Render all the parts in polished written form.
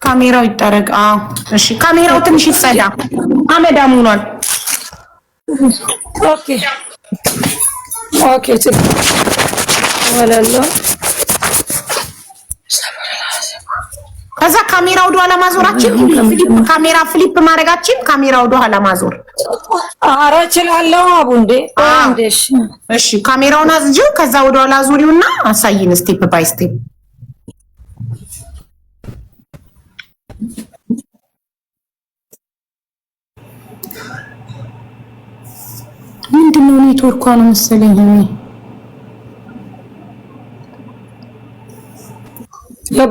ካሜራው ይጠረግ። እሺ ካሜራው ትንሽ ይጸዳ። አመዳም ሆኗል። ኦኬ ኦኬ ወላሎ ከዛ ካሜራ ወደ ኋላ ማዞራችን ካሜራ ፍሊፕ ማድረጋችን ካሜራ ወደ ኋላ ማዞር ኧረ እችላለሁ አቡ እንዴ እንዴሽ እሺ ካሜራውን አዝጂው ከዛ ወደ ኋላ ዙሪውና አሳይን ስቴፕ ባይ ስቴፕ ምንድነው ኔትወርኩ ነው መሰለኝ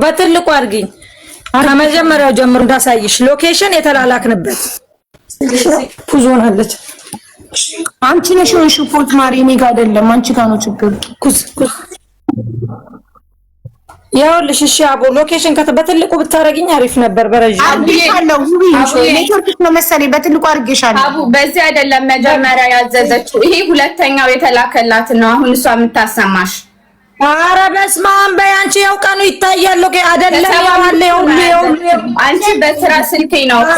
በትልቁ አድርጊኝ ከመጀመሪያው ጀምሮ እንዳሳይሽ ሎኬሽን የተላላክንበት ፑዞን አለች አንቺ ነሽ ወንሽ ፖርት ማሪ ሜጋ አይደለም አንቺ ጋር ነው ችግሩ ኩስ ያውልሽ እሺ አቦ ሎኬሽን በትልቁ ብታረጊኝ አሪፍ ነበር በረጅም አብዬሻለሁ ኔትወርክ ነው መሰለኝ በትልቁ አድርጌሻለሁ አቡ በዚህ አይደለም መጀመሪያ ያዘዘችው ይሄ ሁለተኛው የተላከላት ነው አሁን እሷ የምታሰማሽ ኧረ በስመ አብ በይ አንቺ ያው ቀኑ ይታያል ኦኬ አይደለም አንቺ በስራ ስልኬ ነው እኮ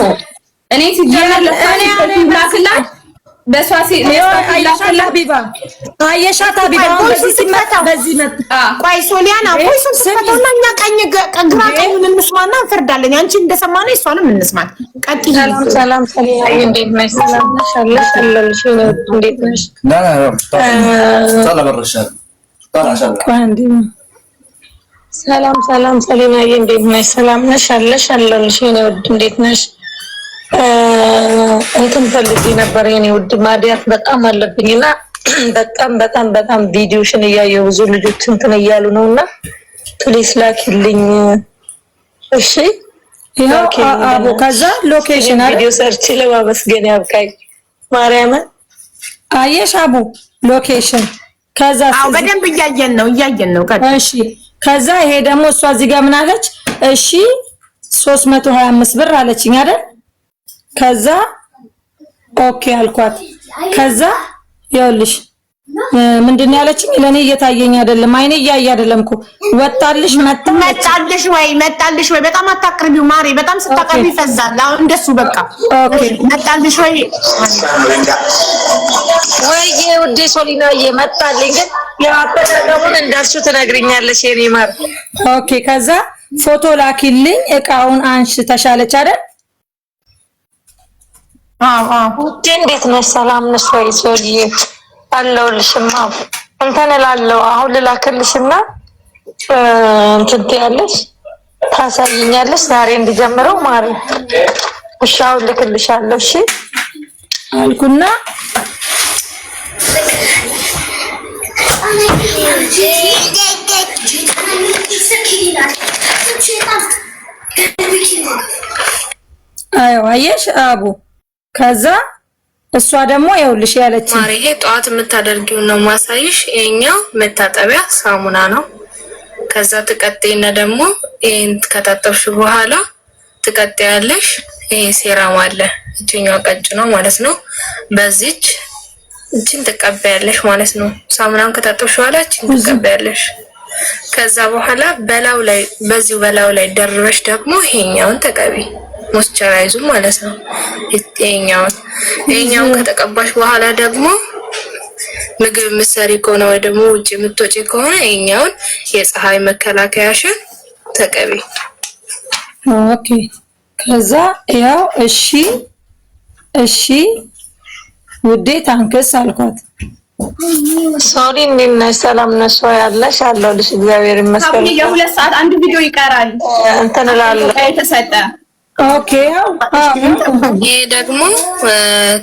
እኔ ሲጀመር ለእኔ ላክላት በሷሲ አይሻላ ቢባ አይሻታ ቢባ በዚህ ሲመጣ በዚህ መጣ ቆይ ሶሊያና ቆይ ሶስተኛ ቀኝ ግራ ቀኙን እንስማና እንፈርዳለን አንቺ እንደሰማነው እሷንም እንስማት ቀጥይ ሰላም እንዴት ነሽ ሰላም ነሽ አለሽ እንዴት ነሽ ሰላም ሰሊናዬ እንዴት ነሽ ሰላም ነሽ አለሽ እንዴት ነሽ እንትን ፈልጌ ነበር የኔ ውድ ማዲያት በጣም አለብኝና በጣም ቪዲዮሽን እያየሁ ብዙ ልጆች እንትን እያሉ ነውና ፕሊስ ላኪልኝ እሺ ይሄው አቦ ከዛ ሎኬሽን ቪዲዮ ሰርች ለማመስገን ያብቃኝ ማርያም አየሽ አቦ ሎኬሽን ከዛ በደንብ እያየን ነው እሺ ከዛ ይሄ ደግሞ እሷ እዚህ ጋር ምን አለች እሺ 325 ብር አለችኝ አይደል ከዛ ኦኬ አልኳት ከዛ ይኸውልሽ ምንድነው ያለችኝ ለኔ እየታየኝ አይደለም አይኔ እያየ አይደለም እኮ ወጣልሽ መጣልሽ ወይ በጣም አታቅርቢው ማሪ በጣም ስታቀርቢ ይፈዛል አሁን እንደሱ በቃ ኦኬ መጣልሽ ወይ ውዴ ሶሊናዬ መጣልኝ ግን ያፈለገውን እንዳልሽው ትነግሪኛለሽ የኔ ማር ኦኬ ከዛ ፎቶ ላኪልኝ እቃውን አንሽ ተሻለች አይደል ውዴ እንዴት ነሽ ሰላም ነሽ ወይ ሶሊዬ አለሁልሽማ እንትን እላለሁ አሁን ልላክልሽና እንትን ትያለሽ ታሳይኛለሽ ዛሬ እንድጀምረው ማሪ እሺ አሁን ልክልሻለሁ እሺ አልኩና አየሽ አቡ ከዛ እሷ ደግሞ ይኸውልሽ ያለች ማሪ ይሄ ጧት የምታደርጊው ነው ማሳይሽ የኛው መታጠቢያ ሳሙና ነው ከዛ ትቀጥይና ደግሞ ይሄን ከታጠብሽ በኋላ ትቀጥያለሽ ይሄ ሴራም አለ እቺኛው ቀጭ ነው ማለት ነው በዚች እቺን ትቀበያለሽ ማለት ነው ሳሙናን ከታጠብሽ በኋላ እቺን ትቀበያለሽ ከዛ በኋላ በላው ላይ ደርበሽ ደግሞ ይሄኛውን ተቀቢ ሞስቸራይዙ ማለት ነው ይሄኛውን ከተቀባሽ በኋላ ደግሞ ምግብ ምሰሪ ከሆነ ወይ ደግሞ ውጪ ምትወጪ ከሆነ ይሄኛውን የፀሐይ መከላከያሽን ተቀቢ ኦኬ ከዛ ያው እሺ ውዴ ታንክስ አልኳት ሶሪ እንዴት ሰላም ነሽ ያለሽ አለሁልሽ እግዚአብሔር ይመስገን የሁለት ሰዓት አንድ ቪዲዮ ይቀራል እንትን እላለሁ የተሰጠ ኦኬ ይሄ ደግሞ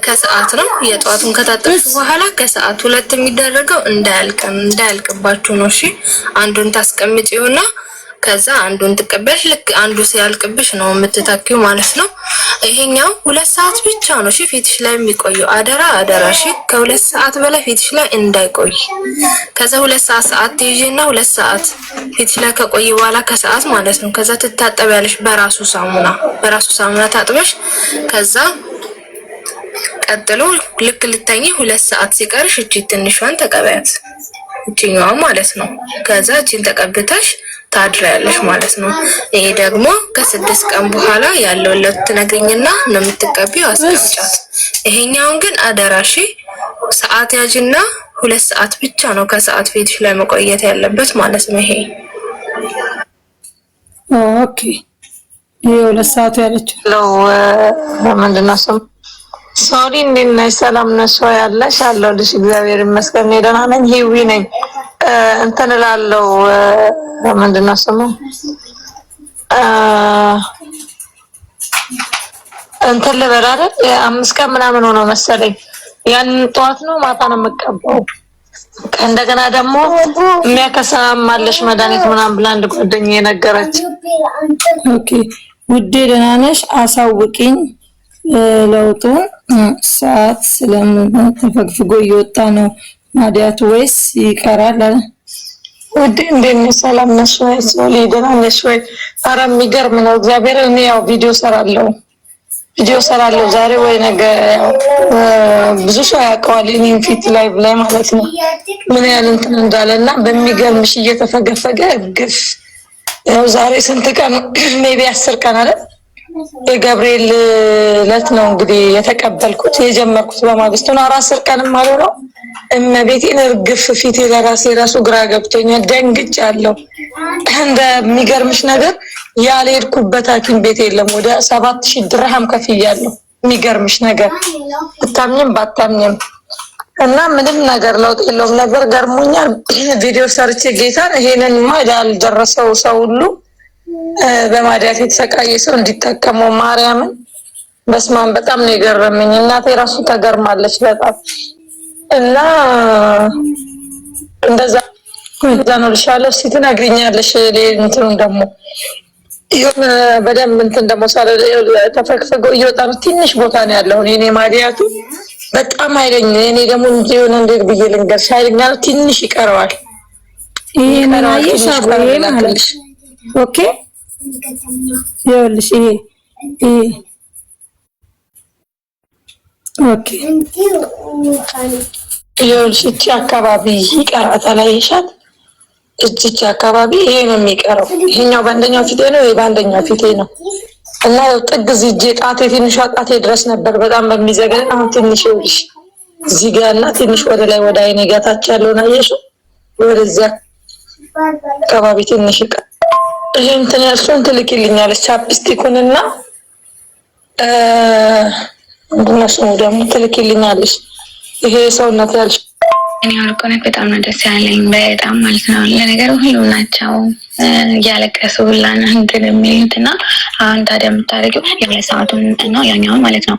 ከሰዓት ነው የጧቱን ከታጠብሽ በኋላ ከሰዓት ሁለት የሚደረገው እንዳያልቅባችሁ ነው እሺ አንዱን ታስቀምጪውና ከዛ አንዱን ተቀበልሽ ልክ አንዱ ሲያልቅብሽ ነው የምትተኪው ማለት ነው ይሄኛው 2 ሰዓት ብቻ ነው እሺ ፊትሽ ላይ የሚቆየው አደራ እሺ ከ2 ሰዓት በላይ ፊትሽ ላይ እንዳይቆይ ከዛ 2 ሰዓት ትይጂና 2 ሰዓት ፊትሽ ላይ ከቆየ በኋላ ከሰዓት ማለት ነው ከዛ ትታጠቢያለሽ በራሱ ሳሙና ታጥበሽ ከዛ ቀጥሎ ልክ ልተኝ 2 ሰዓት ሲቀርሽ እቺ ትንሿን ተቀበያት እቺኛው ማለት ነው ከዛ እቺን ተቀብተሽ ታድሪያለሽ ማለት ነው። ይሄ ደግሞ ከ6 ቀን በኋላ ያለውን ለትነግሪኝና ነው የምትቀቢው አስቀምጫት። ይሄኛውን ግን አደራሺ ሰዓት ያዥና 2 ሰዓት ብቻ ነው ከሰዓት ቤትሽ ላይ መቆየት ያለበት ማለት ነው። ይሄ ኦኬ ይሄ 2 ሰዓት ያለችው ምንድነው ስም ሶሪ እንዴት ነሽ? ሰላም ነሽ ወይ? ያለሽ አለሁልሽ እግዚአብሔር ይመስገን ደህና ነኝ። ሂዊ ነኝ እንትን እላለሁ ምንድነው ስሙ እንትን ልበል አይደል 5 ቀን ምናምን ሆኖ መሰለኝ ያን ጠዋት ነው ማታ ነው የምቀባው። እንደገና ደግሞ የሚያከሳም አለሽ መድኃኒት ምናምን ብላ አንድ ጓደኛዬ ነገረች። ኦኬ ውዴ ደህና ነሽ? አሳውቂኝ ለውጡን ሰዓት ስለምትፈግፍጎ እየወጣ ነው ማዲያቱ ወይስ ይቀራል? ውዴ እንዴት ነሽ? ሰላም ነሽ ወይ? ሶሊ ደህና ነሽ ወይ? ኧረ የሚገርም ነው እግዚአብሔር። እኔ ያው ቪዲዮ ሰራለሁ ዛሬ ወይ ነገ። ብዙ ሰው ያውቀዋል እኔን ፊት ላይ ብላይ ማለት ነው ምን ያህል እንትን እንዳለና በሚገርምሽ እየተፈገፈገ ግፍ ያው ዛሬ ስንት ቀን ሜቢ 10 ቀን አይደል የገብርኤል ዕለት ነው እንግዲህ የተቀበልኩት የጀመርኩት በማግስቱ ነው። 10 ቀንም አልሆነው እመቤቴን እርግፍ ፊቴ ለራሴ ራሱ ግራ ገብቶኛል፣ ደንግጫለሁ። እንደሚገርምሽ ነገር ያልሄድኩበት ሐኪም ቤት የለም። ወደ 7000 ድርሃም ከፍያለሁ። የሚገርምሽ ነገር ብታምኝም ባታምኝም እና ምንም ነገር ለውጥ የለውም ነበር። ገርሞኛል። ቪዲዮ ሰርቼ ጌታን ይሄንን ማዳል ደረሰው ሰው ሁሉ በማዲያት የተሰቃየ ሰው እንዲጠቀመው ማርያምን በስማን በጣም ነው የገረመኝ። እናቴ ራሱ ተገርማለች በጣም እና እንደዛ ነው ልሻለሁ። እስኪ ትነግሪኛለሽ እንትኑ ደግሞ ይሁን በደንብ እንትን ደግሞ ተፈግፍጎ እየወጣ ነው። ትንሽ ቦታ ነው ያለው እኔ ማዲያቱ በጣም ኃይለኛ እኔ ደግሞ እንዲሆን እንዴት ብዬ ልንገርሽ ኃይለኛ ነው። ትንሽ ይቀረዋል። ይሄ ምን አየሽ አብሬ ማለት ኦኬ ይኸውልሽ ይሄ ኦኬ ይኸውልሽ እቺ አካባቢ ይቀራታል። አይሻት እቺ አካባቢ ይሄ ነው የሚቀረው። ይሄኛው በአንደኛው ፊቴ ነው፣ ይሄ በአንደኛው ፊቴ ነው እና ያው ጥግ እዚህ ጣቴ ትንሿ ጣቴ ድረስ ነበር በጣም በሚዘገን። አሁን ትንሽ ይኸውልሽ እዚህ ጋር እና ትንሽ ወደ ላይ ወደ አይኔ ጋታች ያለውን አየሽው? ወደዚያ አካባቢ ትንሽ ይቀር። ይሄ እንትን ያልሽውን ትልኪልኛለሽ ቻፕስቲኩንና እንደነሱ ደግሞ ትልኪልኛለሽ። ይሄ ሰውነት ያልሽ እኔ አልቆነ በጣም ነው ደስ ያለኝ በጣም ማለት ነው። ለነገሩ ሁሉም ናቸው እያለቀሱ ሁላ እንትን የሚሉትና አሁን ታዲያ የምታደርጊው የ2 ሰዓቱን እና ያኛውን ማለት ነው።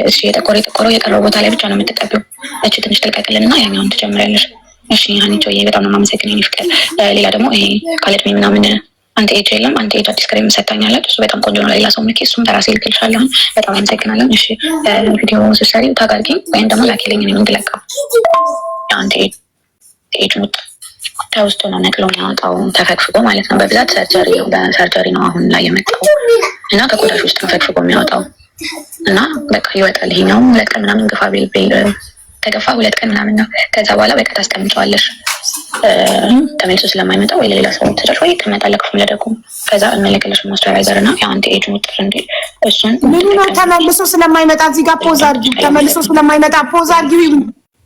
እሺ የጠቆረው የቀረው ቦታ ላይ ብቻ ነው የምትቀቢው። እቺ ትንሽ ትልቀቅልንና ያኛውን ትጀምሪያለሽ። እሺ ሀኒቾዬ በጣም ነው የማመሰግነው ፍቅር። ሌላ ደግሞ ይሄ ካለድሜ ምናምን አንተ ኤጅ የለም አንተ ኤጅ አዲስ ክሬም ሰጣኛለች። እሱ በጣም ቆንጆ ነው። ሌላ ሰው ምኪ እሱም ተራሴ ልክልሻለሁ። በጣም አመሰግናለሁ። እሺ ቪዲዮ ስሰሪ ታጋልኝ ወይም ደግሞ ላኪልኝ ነው እንድለቀው። አንተ ኤጅ ነው ተውስቶ ነው ነቅሎ የሚያወጣው ተፈግፍጎ ማለት ነው። በብዛት በሰርጀሪ ነው አሁን ላይ የመጣው እና ከቆዳሽ ውስጥ ተፈግፍጎ የሚያወጣው እና በቃ ይወጣል። ይሄኛው 2 ቀን ምናምን ግፋ ቢል ከገፋ 2 ቀን ምናምን ነው። ከዛ በኋላ በቃ ታስቀምጫዋለሽ ተመልሶ ስለማይመጣ ወይ ለሌላ ሰው ተጨርሶ ይቀመጣል። ለክፉም ለደጉም ከዛ እንመለከለሽ ሞይስቸራይዘር እና ያው አንተ ኤጅ ሙጥር እንዴ እሱን ምን ነው ተመልሶ ስለማይመጣ እዚህ ጋር ፖዝ አድርጊ። ተመልሶ ስለማይመጣ ፖዝ አድርጊ።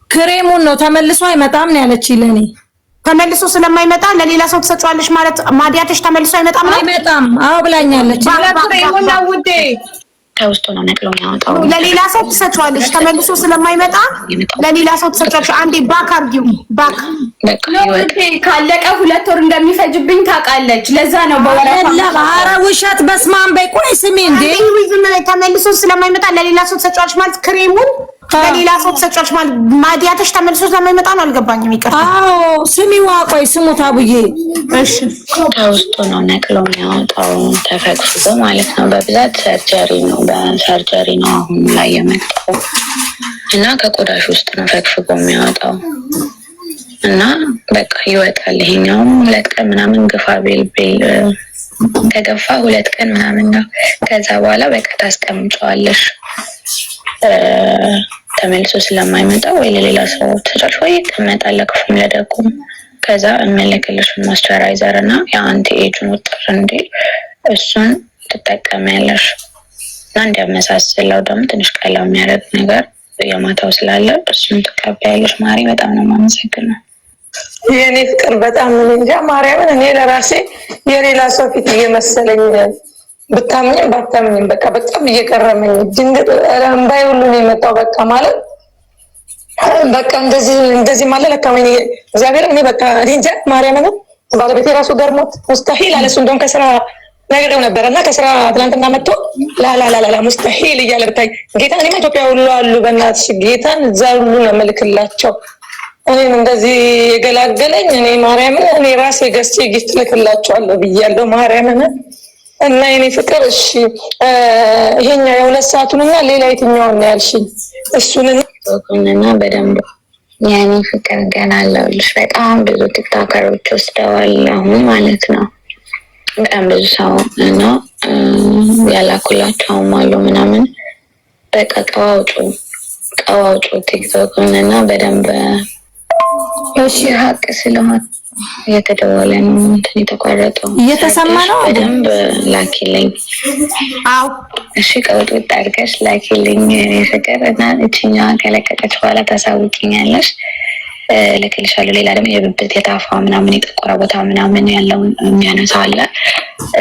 ክሬሙን ነው ተመልሶ አይመጣም ነው ያለችኝ ለኔ። ተመልሶ ስለማይመጣ ለሌላ ሰው ትሰጫዋለሽ ማለት ማዲያትሽ ተመልሶ አይመጣም ነው? አይመጣም። አዎ ብላኛለች። ክሬሙን ነው ውዴ ከውስጡ ነው ነቅሎ የሚያወጣው። ለሌላ ሰው ትሰጫዋለሽ ተመልሶ ስለማይመጣ ለሌላ ሰው ትሰጫለሽ። አንዴ ባክ አድርጊው። ባክ ካለቀ 2 ወር እንደሚፈጅብኝ ታውቃለች። ለዛ ነው በወረፋ ኧረ ውሸት በስማን በይ። ቆይ ስሚ እንዴ ተመልሶ ስለማይመጣ ለሌላ ሰው ትሰጫለሽ ማለት ክሬሙን ለሌላ ሰው ትሰጫለሽ ማለት ማዲያትሽ ተመልሶ ስለማይመጣ ነው። አልገባኝም ይቅርታ። አዎ ስሚዋ ቆይ ስሙት አቡዬ። እሺ ከውስጡ ነው ነቅሎ የሚያወጣው ተፈግፍጎ ማለት ነው። በብዛት በሰርጀሪ ነው አሁን ላይ የመጣው እና ከቆዳሽ ውስጥ ነው ፈግፍጎ የሚያወጣው እና በቃ ይወጣል። ይሄኛውም 2 ቀን ምናምን ግፋ ቢል ከገፋ 2 ቀን ምናምን ነው። ከዛ በኋላ በቃ ታስቀምጫዋለሽ ተመልሶ ስለማይመጣ ወይ ለሌላ ሰው ተጨርሶ ይቀመጣል። ለክፉም ለደጉም ከዛ እመለክልሽ ሞይስቸራይዘር እና የአንቲ ኤጁን ውጥር እንዲል እሱን ትጠቀሚያለሽ እና እንዲያመሳስለው ደግሞ ትንሽ ቀላ የሚያደርግ ነገር የማታው ስላለ እሱን ትቀበያለሽ። ማሪ በጣም ነው የማመሰግነው የኔ ፍቅር። በጣም እንጃ ማርያምን እኔ ለራሴ የሌላ ሰው ፊት እየመሰለኝ ብታምኝም ባታምኝም በቃ በጣም እየቀረመኝ ድንገት እምባዬ ሁሉ ነው የመጣው። በቃ ማለት በቃ እንደዚህ ማለት ለካመኝ እግዚአብሔር እኔ በቃ እንጃ ማርያምን ባለቤቴ ራሱ ገርሞት ሙስተሂል አለ። እሱ እንደውም ከስራ ነገረው ነበርና ከስራ ትናንትና መጥቶ ላላላላ ሙስተሂል እያለ ብታይ ጌታ እኔ ኢትዮጵያ ሁሉ አሉ በእናትሽ ጌታን እዛ ሁሉ ነው መልክላቸው እኔም እንደዚህ የገላገለኝ እኔ ማርያምን እኔ ራሴ ገዝቼ ጊፍት ልክላቸዋለሁ ብያለሁ ማርያምን። እና የኔ ፍቅር እሺ ይሄኛው የሁለት ሰዓቱንና ሌላ የትኛውን ነው ያልሽኝ? እሱንና በደንብ የኔ ፍቅር ገና አለሁልሽ። በጣም ብዙ ቲክቶከሮች ወስደዋል አሁን ማለት ነው። በጣም ብዙ ሰው እና ያላኩላቸውም አሉ ምናምን። በቃ ቀዋውጩ ቲክቶክን እና በደንብ እሺ ሀቅ ስለሆነ እየተደወለ ነው እንትን የተቋረጠው እየተሰማ ነው። በደንብ ላኪልኝ። አው እሺ ቀውጥ አድርገሽ ላኪልኝ ፍቅር እና እቺኛዋ ከለቀቀች በኋላ ታሳውቂኛለሽ። ልክልሻለሁ። ሌላ ደግሞ የብብት የታፋ ምናምን የጠቆረ ቦታ ምናምን ያለውን የሚያነሳ አለ።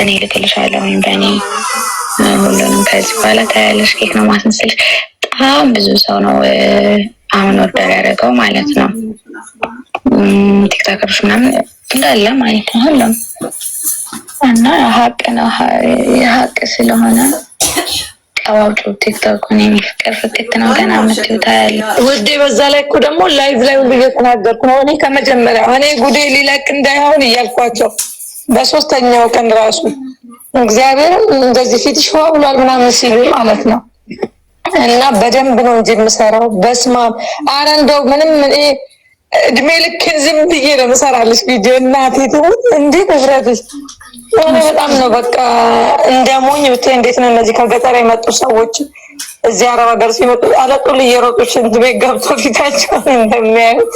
እኔ ልክልሻለሁ በእኔ ሁሉንም ከዚህ በኋላ ታያለሽ። ኬክ ነው ማስመስልሽ። በጣም ብዙ ሰው ነው አሁን ወርደር ያደረገው ማለት ነው። ቲክቶከሮች ምናምን እንዳለ ማለት ነው ሁሉም እና ሀቅ ነው የሀቅ ስለሆነ ቀዋውጩ ቲክቶክን የሚፍቅር ፍክት ነው ገና ምትዩታ ያለ ውዴ። በዛ ላይ እኮ ደግሞ ላይቭ ላይ ሁሉ እየተናገርኩ ነው እኔ ከመጀመሪያ እኔ ጉዴ ሊለቅ እንዳይሆን እያልኳቸው በሶስተኛው ቀን ራሱ እግዚአብሔርም እንደዚህ ፊትሽ ዋ ብሏል ምናምን ሲሉ ማለት ነው። እና በደንብ ነው እንጂ የምሰራው በስማም አረ እንደው ምንም እድሜ ልክን ዝም ብዬ ነው የምሰራልሽ ቪዲዮ እናቴ ትሙት እንዴት እፍረትሽ እኔ በጣም ነው በቃ እንደሞኝ ብታይ እንዴት ነው እነዚህ ከገጠር የመጡ ሰዎች እዚህ አረብ ሀገር ሲመጡ አለጡል እየሮጡ ሽንት ቤት ገብተው ፊታቸውን እንደሚያዩት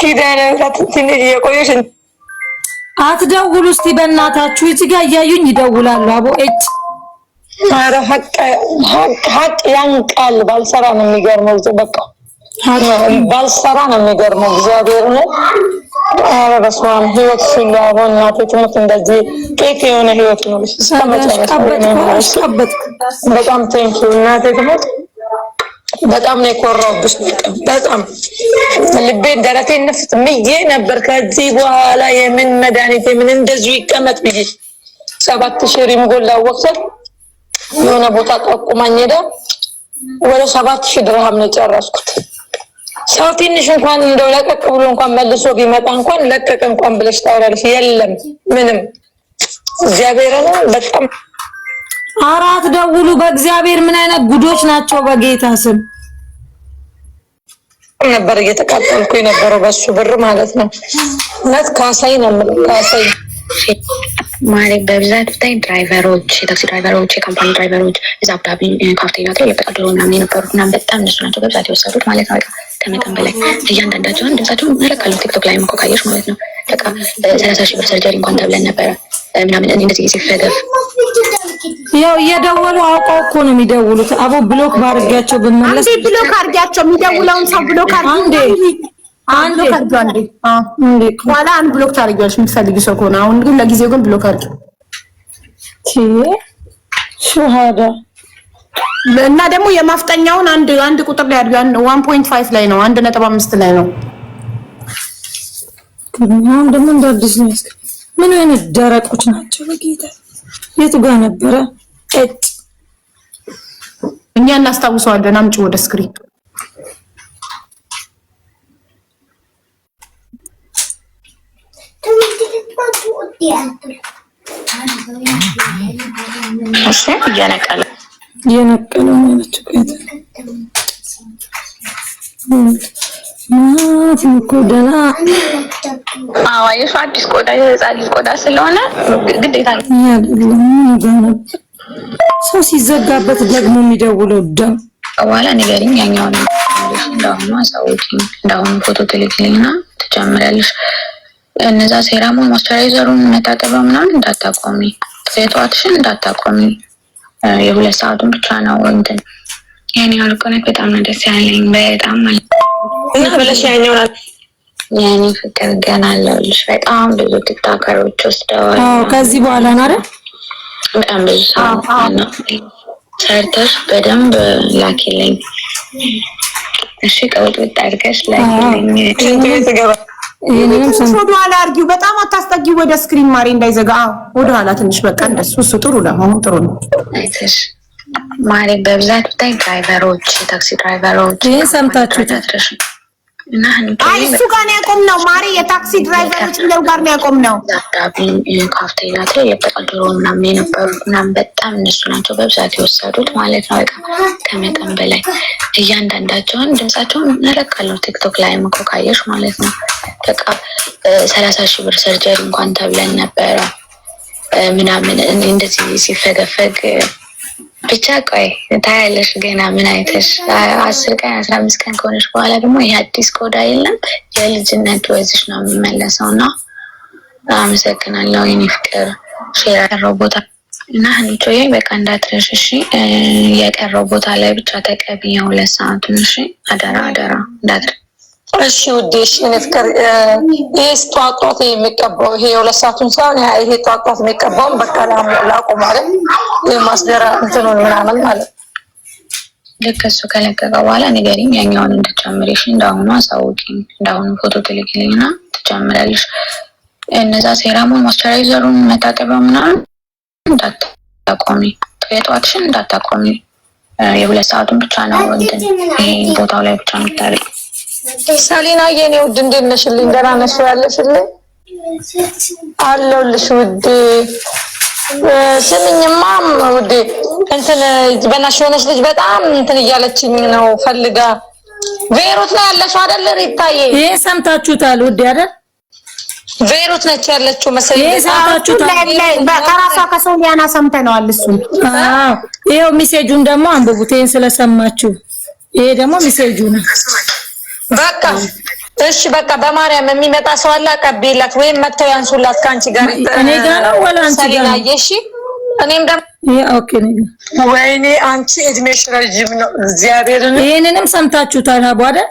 ኪዳነ ምሕረት ትንሽ እየቆየሽ አትደውሉ እስቲ በእናታችሁ እዚህ ጋር እያዩኝ ይደውላሉ። አቦ እጭ አረ ሀቅ ያንቃል። ባልሰራ ነው የሚገርመው በቃ ባልሰራ ነው የሚገርመው እግዚአብሔር ነው። አረ በስመ አብ ህይወት ሲላቦ እናቴ ትሙት እንደዚህ ቄት የሆነ ህይወት ነው እስከመጨረሻ። በጣም ቴንኪው እናቴ ትሙት። በጣም ነው የኮራሁብሽ። በጣም ልቤ ደረቴ ነፍስ ምዬ ነበር። ከዚህ በኋላ የምን መድኃኒት የምን እንደዚሁ ይቀመጥ ብዬ 7000 ሪምጎላ ወቅት የሆነ ቦታ ጠቁማኝ ሄዳ ወደ 7000 ድርሃም ነው የጨረስኩት። ሰው ትንሽ እንኳን እንደው ለቀቅ ብሎ እንኳን መልሶ ቢመጣ እንኳን ለቀቅ እንኳን ብለሽ ታወራለሽ። የለም ምንም እግዚአብሔር ነው። በጣም አራት ደውሉ በእግዚአብሔር ምን አይነት ጉዶች ናቸው በጌታ ስም ነበር እየተቃጠልኩ የነበረው በሱ ብር ማለት ነው። እውነት ካሳይ ነው ካሳይ ማለት በብዛት ብታይ ድራይቨሮች፣ የታክሲ ድራይቨሮች፣ የካምፓኒ ድራይቨሮች እዛ አቡዳቢ ካፍቴሪያ ላይ ለቀጥሎ ምናምን የነበሩት ምናምን በጣም እነሱ ናቸው በብዛት የወሰዱት ማለት ነው። ከመጠን በላይ እያንዳንዳቸውን ድምጻቸውን መለካለሁ ቲክቶክ ላይ እኮ ካየሽ ማለት ነው። በቃ 30,000 ብር ሰርጀሪ እንኳን ተብለን ነበረ ምናምን እንደዚህ ሲፈገፍ ያው እየደወሉ አውቀው እኮ ነው የሚደውሉት። አቦ ብሎክ ባርጋቸው ብመለስ አንዴ ብሎክ አርጋቸው የሚደውለውን ሰው ብሎክ አንድ ኋላ አንድ ብሎክ ታደርጊዋለሽ የምትፈልጊ ሰው ከሆነ። አሁን ግን ለጊዜው ግን ብሎክ አድርጊው ሹሃዳ እና ደግሞ የማፍጠኛውን አንድ ቁጥር ላይ አድርጊው። 1.5 ላይ ነው 1.5 ላይ ነው። አሁን ደግሞ እንደ አዲስ ነው። ምን አይነት ደረቆች ናቸው በጌታ። የቱ ጋር ነበረ እኛ እናስታውሰዋለን። አምጪ ወደ ስክሪን የነቀለ ማለት እኮ ደህና የሱ አዲስ ቆዳ የህፃን ልጅ ቆዳ ስለሆነ ግዴታ ነው። ሰው ሲዘጋበት ደግሞ የሚደውለው ደም በኋላ ንገሪኝ። ያኛው ነው እንዳሁኑ አሳውቂኝ። እንዳሁኑ ፎቶ ትልክልኝና ትጨምሪያለሽ። እነዛ ሴራሙን ሞይስቸራይዘሩን መታጠቢያ ምናምን እንዳታቆሚ፣ የጠዋትሽን እንዳታቆሚ። የ2 ሰዓቱን ብቻ ነው እንትን ያኔ አልቆነት በጣም ነው ደስ ያለኝ በጣም ማለት እና በለሽ ያኛው ያኔ ፍቅር ገና አለልሽ። በጣም ብዙ ቲክቶከሮች ወስደዋል። ከዚህ በኋላ ነው አይደል? በጣም ብዙ ሰው ሰርተሽ በደንብ ላኪልኝ። እሺ ቀውጥ አድርገሽ ላኪልኝ። ይሄንን ወደ ኋላ አርጊው፣ በጣም አታስጠጊው ወደ ስክሪን ማሪ እንዳይዘጋ። ወደ ኋላ ትንሽ በቃ እንደሱ እሱ ጥሩ ነው። አሁን ጥሩ ነው። አይተሽ ማሪ በብዛት ብታይ ድራይቨሮች፣ ታክሲ ድራይቨሮች ሰምታችሁታል። እና አይ እሱ ጋር ነው ያቆምነው ማሪ፣ የታክሲ ድራይቨሮች እንደው ጋር ነው ያቆምነው። ዳብሊን ካፍቴሪያ ላይ የበቀደሩ ምናምን የነበሩ ምናምን በጣም እነሱ ናቸው በብዛት የወሰዱት ማለት ነው። በቃ ከመጠን በላይ እያንዳንዳቸውን ድምጻቸውን እንለቃለሁ ቲክቶክ ላይ እኮ ካየሽ ማለት ነው። በቃ 30,000 ብር ሰርጀሪ እንኳን ተብለን ነበረ ምናምን እንደዚህ ሲፈገፈግ ብቻ ቆይ ታያለሽ ገና ምን አይተሽ 10 ቀን 15 ቀን ከሆነሽ በኋላ ደግሞ ይሄ አዲስ ቆዳ የለም የልጅነት ወዝሽ ነው የሚመለሰውና አመሰግናለሁ የኔ ፍቅር ሼር ያደረው ቦታ እና አንቺዬ በቃ እንዳትረሽ እሺ። የቀረው ቦታ ላይ ብቻ ተቀብዬ 2 ሰዓቱን እሺ። አደራ እንዳትረሽ እሺ ውዴ። እሺ እኔ ፍቅር ይሄ ጧጧት የሚቀባው ይሄ 2 ሰዓቱን ሳይሆን ይሄ ጧጧት የሚቀባው በቃ ላቆም ማለት የማስደራ እንትኑን ምናምን ማለት ልክ እሱ ከለቀቀ በኋላ ንገሪኝ ያኛውን እንድትጨምሪሽ እንዳሁኑ አሳውቂኝ። እንዳሁኑ ፎቶ ትልኪልኝና ትጨምራለሽ። እነዛ ሴራሙን ሞይስቸራይዘሩን መታጠቢያ ምናምን እንዳታቆሚ፣ የጠዋትሽን እንዳታቆሚ። የ2 ሰዓቱን ብቻ ነው እንትን ይሄ ቦታው ላይ ብቻ ነው ታሪክ። ሰሊና የኔ ውድ እንዴት ነሽልኝ? ደህና ነሽ ያለሽልኝ? አለሁልሽ ውዴ። ስምኝማ ውዴ እንትን በእናትሽ የሆነች ልጅ በጣም እንትን እያለችኝ ነው ፈልጋ። ቤይሩት ላይ ያለሽው አይደል ሪታዬ? ይሄ ሰምታችሁታል ውዴ አይደል? ቤይሩት ነች ያለችው መሰለኝ። ይሄ ሰምታችሁታል። ከራሷ ከሶሊያና ሰምተነዋል እሱን። አዎ ይሄው ሜሴጁን ደግሞ አንብቡት ይሄን ስለሰማችሁ። ይሄ ደግሞ ሜሴጁ ነው። በቃ እሺ በቃ በማርያም የሚመጣ ሰው አለ አቀብይላት ወይም መተው ያንሱላት ካንቺ ጋር። እኔ ጋር ነው ወላ አንቺ ጋር ነው? እሺ እኔም ደግሞ ኦኬ ነኝ። ወይኔ አንቺ እድሜሽ ረጅም ነው እግዚአብሔርን። ይሄንንም ሰምታችሁታል አቡ አይደል?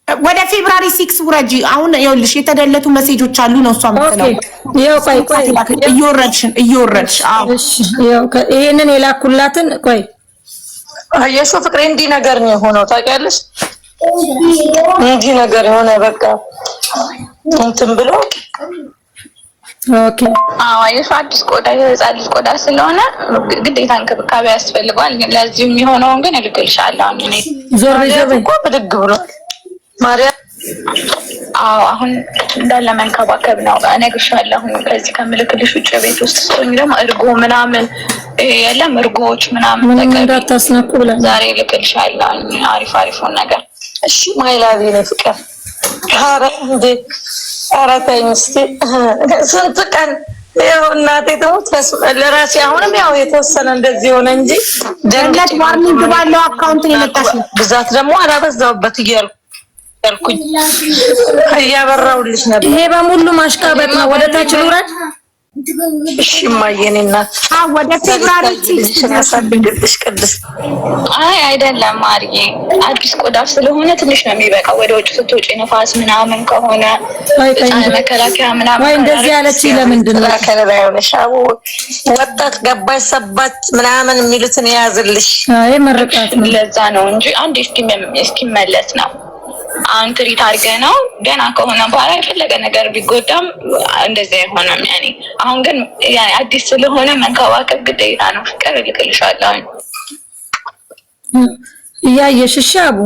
ወደ ፌብራሪ 6 ውረጂ። አሁን ይኸውልሽ የተደለቱ ሜሴጆች አሉ ነው እሷ የምትለው። ይኸው ቆይ እየወረድሽ አዎ እሺ ይኸው ይሄንን የላኩላትን ቆይ አየሽ ፍቅሬ እንዲህ ነገር ነው የሆነው ታውቂያለሽ? እንዲህ ነገር የሆነ በቃ እንትን ብሎ ኦኬ። አዎ አየሽ አዲስ ቆዳ የህፃን ልጅ ቆዳ ስለሆነ ግዴታ እንክብካቤ ያስፈልገዋል። ለዚህ የሚሆነውን ግን እልክልሻለሁ እኔ ዞር እኮ ብድግ ብሏል ማርያም። አዎ አሁን እንዳለ መንከባከብ ነው እነግርሻለሁ። ከዚህ ከምልክልሽ ውጭ ቤት ውስጥ ስትሆኚ ደግሞ እርጎ ምናምን የለም እርጎዎች ምናምን እንዳታስነኩ ብለን ዛሬ እልክልሻለሁ አሪፉን ነገር። እሺ ማይላቪ ነው ፍቅር። ኧረ እንዴ ኧረ ተይኝ እስኪ ስንት ቀን ያው እናቴ ተሞት ለራሴ አሁንም ያው የተወሰነ እንደዚህ ሆነ እንጂ ደንገት ዋርኒንግ ባለው አካውንት የመጣሽ ብዛት ደግሞ አላበዛውበት እያልኩኝ እያበራሁልሽ ነበር። ይሄ በሙሉ ማሽቃበጥ ነው። ወደ ታች ልውረድ። እሺ ማየኔ እናት ወደ ፌብራሪ ያሳድግልሽ ቅድስት። አይ አይደለም ማርዬ አዲስ ቆዳ ስለሆነ ትንሽ ነው የሚበቃው። ወደ ውጭ ስትወጪ ነፋስ ምናምን ከሆነ መከላከያ ምናምን ወይ እንደዚህ ያለች ለምንድን ነው ከለባዩልሽ? አቡ ወጣት ገባይ ሰባት ምናምን የሚሉትን የያዝልሽ። አይ መረቃት ነው። ለዛ ነው እንጂ አንድ እስኪመለስ ነው። አሁን ትሪት አድርገህ ነው ገና ከሆነ በኋላ የፈለገ ነገር ቢጎዳም እንደዚህ አይሆንም። ያኔ አሁን ግን ያኔ አዲስ ስለሆነ መንከባከብ ግዴታ ነው። ፍቅር እልክልሻለሁ እያየሽ። እሺ አቡ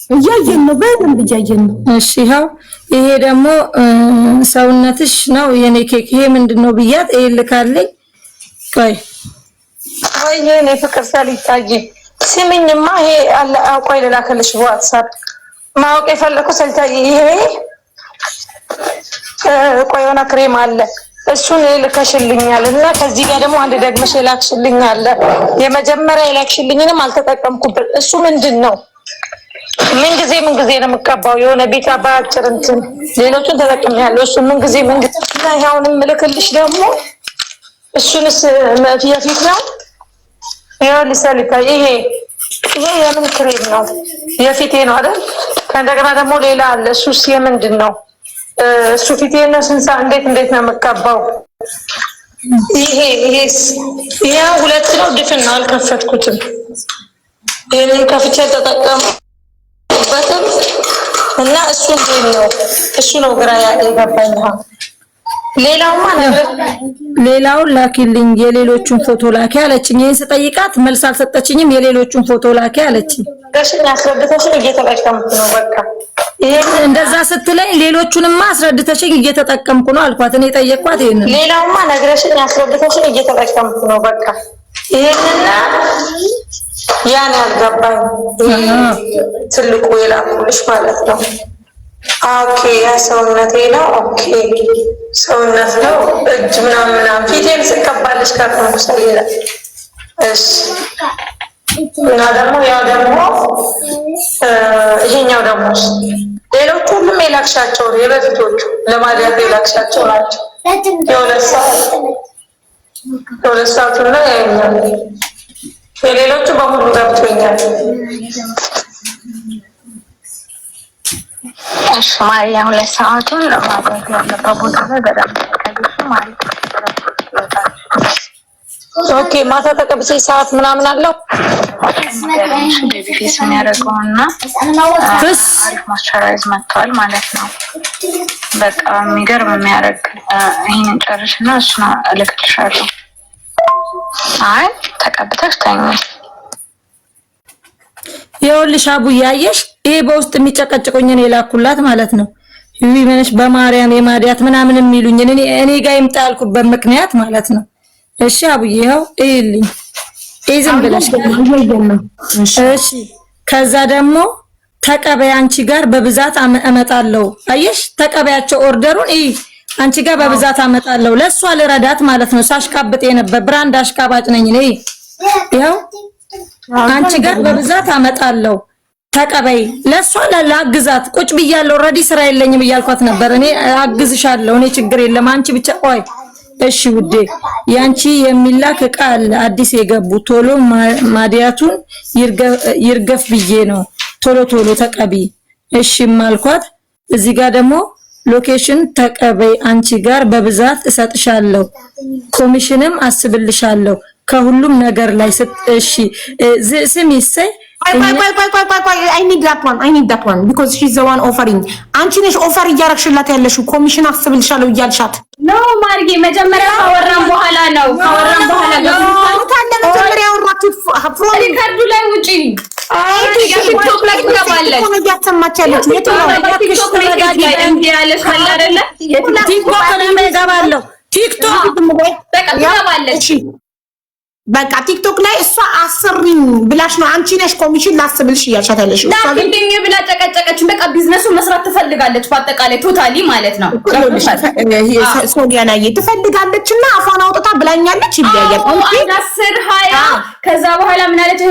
እያየን ነው፣ በደንብ እያየን ነው። እሺ ይኸው ይሄ ደግሞ ሰውነትሽ ነው የኔ ኬክ። ይሄ ምንድነው ብያት ይሄ ልካለኝ። ቆይ ወይኔ ፍቅር ሳልታይ ስሚኝማ ይሄ አለ ቆይ ልላክልሽ በዋትስአፕ ማወቅ የፈለኩት ሳልታይ ይሄ ቆይ የሆነ ክሬም አለ እሱን ልከሽልኛል እና ከዚህ ጋር ደግሞ አንድ ደግመሽ የላክሽልኝ አለ። የመጀመሪያ የላክሽልኝንም አልተጠቀምኩበት። እሱ ምንድን ነው? ምን ጊዜ ነው የምቀባው? የሆነ ቤት አባጭር እንትን ሌሎቹን ተጠቅሜያለሁ። እሱ ምን ጊዜ ይሄውን ምልክልሽ ደግሞ እሱንስ የፊት ነው። ይሄው ሊሰልካ ይሄ የምን ክሬም ነው? የፊቴ ነው አይደል? ከእንደገና ደግሞ ሌላ አለ። እሱስ የምንድን ነው? እሱ ፊቴ ነው። እንዴት ነው የምቀባው? ይሄስ ሁለት ነው። ድፍን ነው፣ አልከፈትኩትም። ይሄንን ከፍቼ ተጠቀምኩበትም እና እሱ እንዴት ነው? እሱ ነው ግራ የገባኝ። ሌላውን ላኪልኝ፣ የሌሎቹን ፎቶ ላኪ አለችኝ። ይሄን ስጠይቃት መልስ አልሰጠችኝም። የሌሎቹን ፎቶ ላኪ አለችኝ። አስረድተሽኝ እየተጠቀምኩ ነው በቃ። እንደዛ ስትለኝ ሌሎቹንማ አስረድተሽኝ እየተጠቀምኩ ነው አልኳት። እኔ ጠየቅኳት ይሄንን። ሌላውማ ነግረሽኝ አስረድተሽኝ እየተጠቀምኩ ነው በቃ። ይሄንና ያን ያልገባኝ ትልቁ የላኩልሽ ማለት ነው። ኦኬ ያ ሰውነቴ ነው። ኦኬ ሰውነት ነው። እጅ ምናምን ፊቴን ስቀባልሽ ካርቶን ይላል። እሺ እና ደግሞ ይሄኛው ደግሞ ሌሎቹ ሁሉም የላክሻቸው የበፊቶቹ ለማድረግ የላክሻቸው ናቸው። የሁለት ሰዓቱና ያኛው የሌሎቹ በሙሉ ገብቶኛል። እሺ ማርያ 2 ሰዓቱን ለማድረግ ያለበት ቦታ ላይ በደንብ ከዚህ ማለት ነው። ኦኬ ማታ ተቀብቼ ሰዓት ምናምን አለው ፌስ የሚያደርገውና አሪፍ ማስቸራይዝ መጥቷል ማለት ነው። በጣም የሚገርም የሚያደርግ ይሄንን ጨርሽና እሱን እልክልሻለሁ። አይ ተቀብተሽ ተኝ። ይኸውልሽ አቡ ያየሽ ይሄ በውስጥ የሚጨቀጭቁኝን የላኩላት ማለት ነው። ይሄ ምንሽ በማርያም የማዲያት ምናምን የሚሉኝ እኔ ጋር ይምጣ ያልኩበት ምክንያት ማለት ነው። እሺ አቡዬ ይኸው እይልኝ ዝም ብለሽ እሺ። ከዛ ደግሞ ተቀበይ አንቺ ጋር በብዛት አመጣለሁ። አየሽ ተቀበያቸው ኦርደሩን አንቺ ጋር በብዛት አመጣለሁ። ለሷ ልረዳት ማለት ነው። ሳሽቃብጥ የነበረ ብራንድ አሽቃባጭ ነኝ እኔ። ይኸው አንቺ ጋር በብዛት አመጣለሁ ተቀበይ። ለሷ ላግዛት ቁጭ ብያለሁ። ኦሬዲ ስራ የለኝም እያልኳት ነበር። እኔ አግዝሻለሁ፣ እኔ ችግር የለም አንቺ ብቻ ቆይ። እሺ ውዴ ያንቺ የሚላክ ዕቃ አለ አዲስ የገቡ ቶሎ ማዲያቱን ይርገፍ ብዬ ነው ቶሎ ተቀቢ። እሺ ማልኳት። እዚህ ጋር ደግሞ ሎኬሽን ተቀበይ አንቺ ጋር በብዛት እሰጥሻለሁ፣ ኮሚሽንም አስብልሻለሁ ከሁሉም ነገር ላይ እሺ ስሚ ሰይ I need that one because she's the one offering. አንቺ ነሽ ኦፈር እያረግሽላት ያለሽው ኮሚሽን አስብልሻለሁ እያልሻት ነው ማርጌ። መጀመሪያ ካወራን በኋላ ነው መጀመሪያ ያወራችሁት ሪካርዱ ላይ ውጪ ቲክቶክ ላይ ትገባለች። እያሰማቻለች ቲክቶክ ላይ እገባለሁ። ቲክቶክ በቃ ትገባለች። በቃ ቲክቶክ ላይ እሷ አሰሪኝ ብላሽ ነው አንቺ ነሽ ኮሚሽን ላስብልሽ እያልሻት ያለሽ። ላኪልኝ ብላ ጨቀጨቀች። በቃ ቢዝነሱን መስራት ትፈልጋለች በአጠቃላይ ቶታሊ ማለት ነው። ሶሊያና ትፈልጋለችና አፏን አውጥታ ብላኛለች። ይያያል 10 20 ከዛ በኋላ ምን አለች?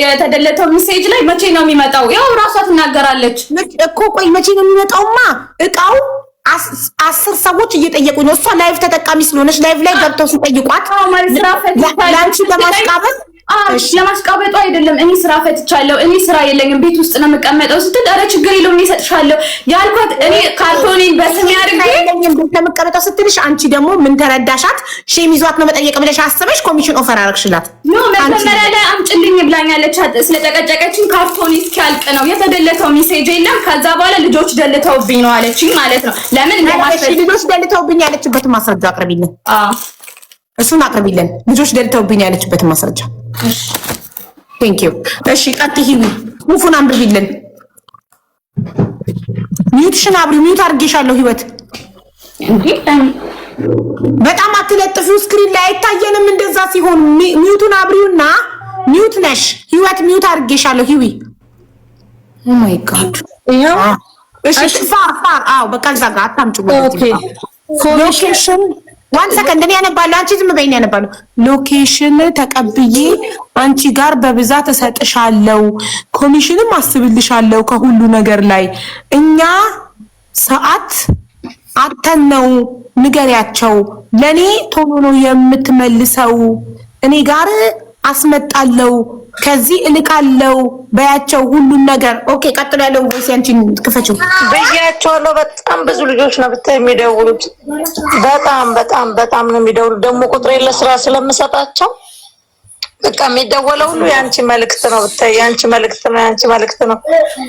የተደለተው ሜሴጅ ላይ መቼ ነው የሚመጣው? ያው ራሷ ትናገራለች እኮ። ቆይ መቼ ነው የሚመጣውማ? እቃው 10 ሰዎች እየጠየቁኝ ነው። እሷ ላይቭ ተጠቃሚ ስለሆነች ላይቭ ላይ ገብተው ሲጠይቋት ለአንቺ ለማስቃበጥ ለማስቃበጡ አይደለም። እኔ ስራ ፈትቻለሁ፣ እኔ ስራ የለኝም፣ ቤት ውስጥ ነው የምቀመጠው ስትል ኧረ ችግር የለውም እኔ እሰጥሻለሁ ያልኳት። እኔ ካርቶኔን በስሜ አድርጌ የምቀመጠው ስትልሽ አንቺ ደግሞ ምን ተረዳሻት? ሼም ይዟት ነው መጠየቅ ብለሽ አስበሽ ኮሚሽን ኦፈር አደረግሽላት። ኖ መጀመሪያ ላይ አምጪልኝ ብላኛለች። ስለጨቀጨቀችኝ ካርቶኔ እስኪያልቅ ነው የተደለተው ሜሴጅ የለም። ከዛ በኋላ ልጆች ደልተውብኝ ነው አለችኝ ማለት ነው። ለምን ልጆች ደልተውብኝ ያለችበትን ማስረጃ አቅርቢልን። እሱን አቅርቢልን። ልጆች ደልተውብኝ ያለችበትን ማስረጃ። ቴንክ ዩ። እሺ ቀጥይ። ሙፉን አንብቢልን። ሚውትሽን አብሪ። ሚውት አድርጌሻለሁ። ህይወት በጣም አትለጥፊው። ስክሪን ላይ አይታየንም እንደዛ ሲሆን። ሚውቱን አብሪውና ሚውት ነሽ ህይወት። ሚውት አድርጌሻለሁ ህይዊ። ኦ ማይ ጋድ። ይሄው እሺ ፋር በቃ እዛ ጋር አታምጪው። ኦኬ ኮሚሽን ዋን ሰከንድ እኔ ያነባለሁ፣ አንቺ ዝም በይኝ ያነባለሁ። ሎኬሽን ተቀብዬ አንቺ ጋር በብዛት እሰጥሻለሁ፣ ኮሚሽንም አስብልሻለሁ ከሁሉ ነገር ላይ። እኛ ሰዓት አተን ነው ንገሪያቸው፣ ለኔ ቶሎ ነው የምትመልሰው፣ እኔ ጋር አስመጣለሁ፣ ከዚህ እልካለሁ በያቸው ሁሉን ነገር። ኦኬ ቀጥሎ ያለውን ቮይስ አንቺን ክፈችው በያቸዋለሁ። በጣም ብዙ ልጆች ነው ብታይ የሚደውሉት፣ በጣም ነው የሚደውሉት። ደግሞ ቁጥሬ ለስራ ስለምሰጣቸው በቃ የሚደወለው ሁሉ ያንቺ መልእክት ነው ብታይ፣ ያንቺ መልእክት ነው።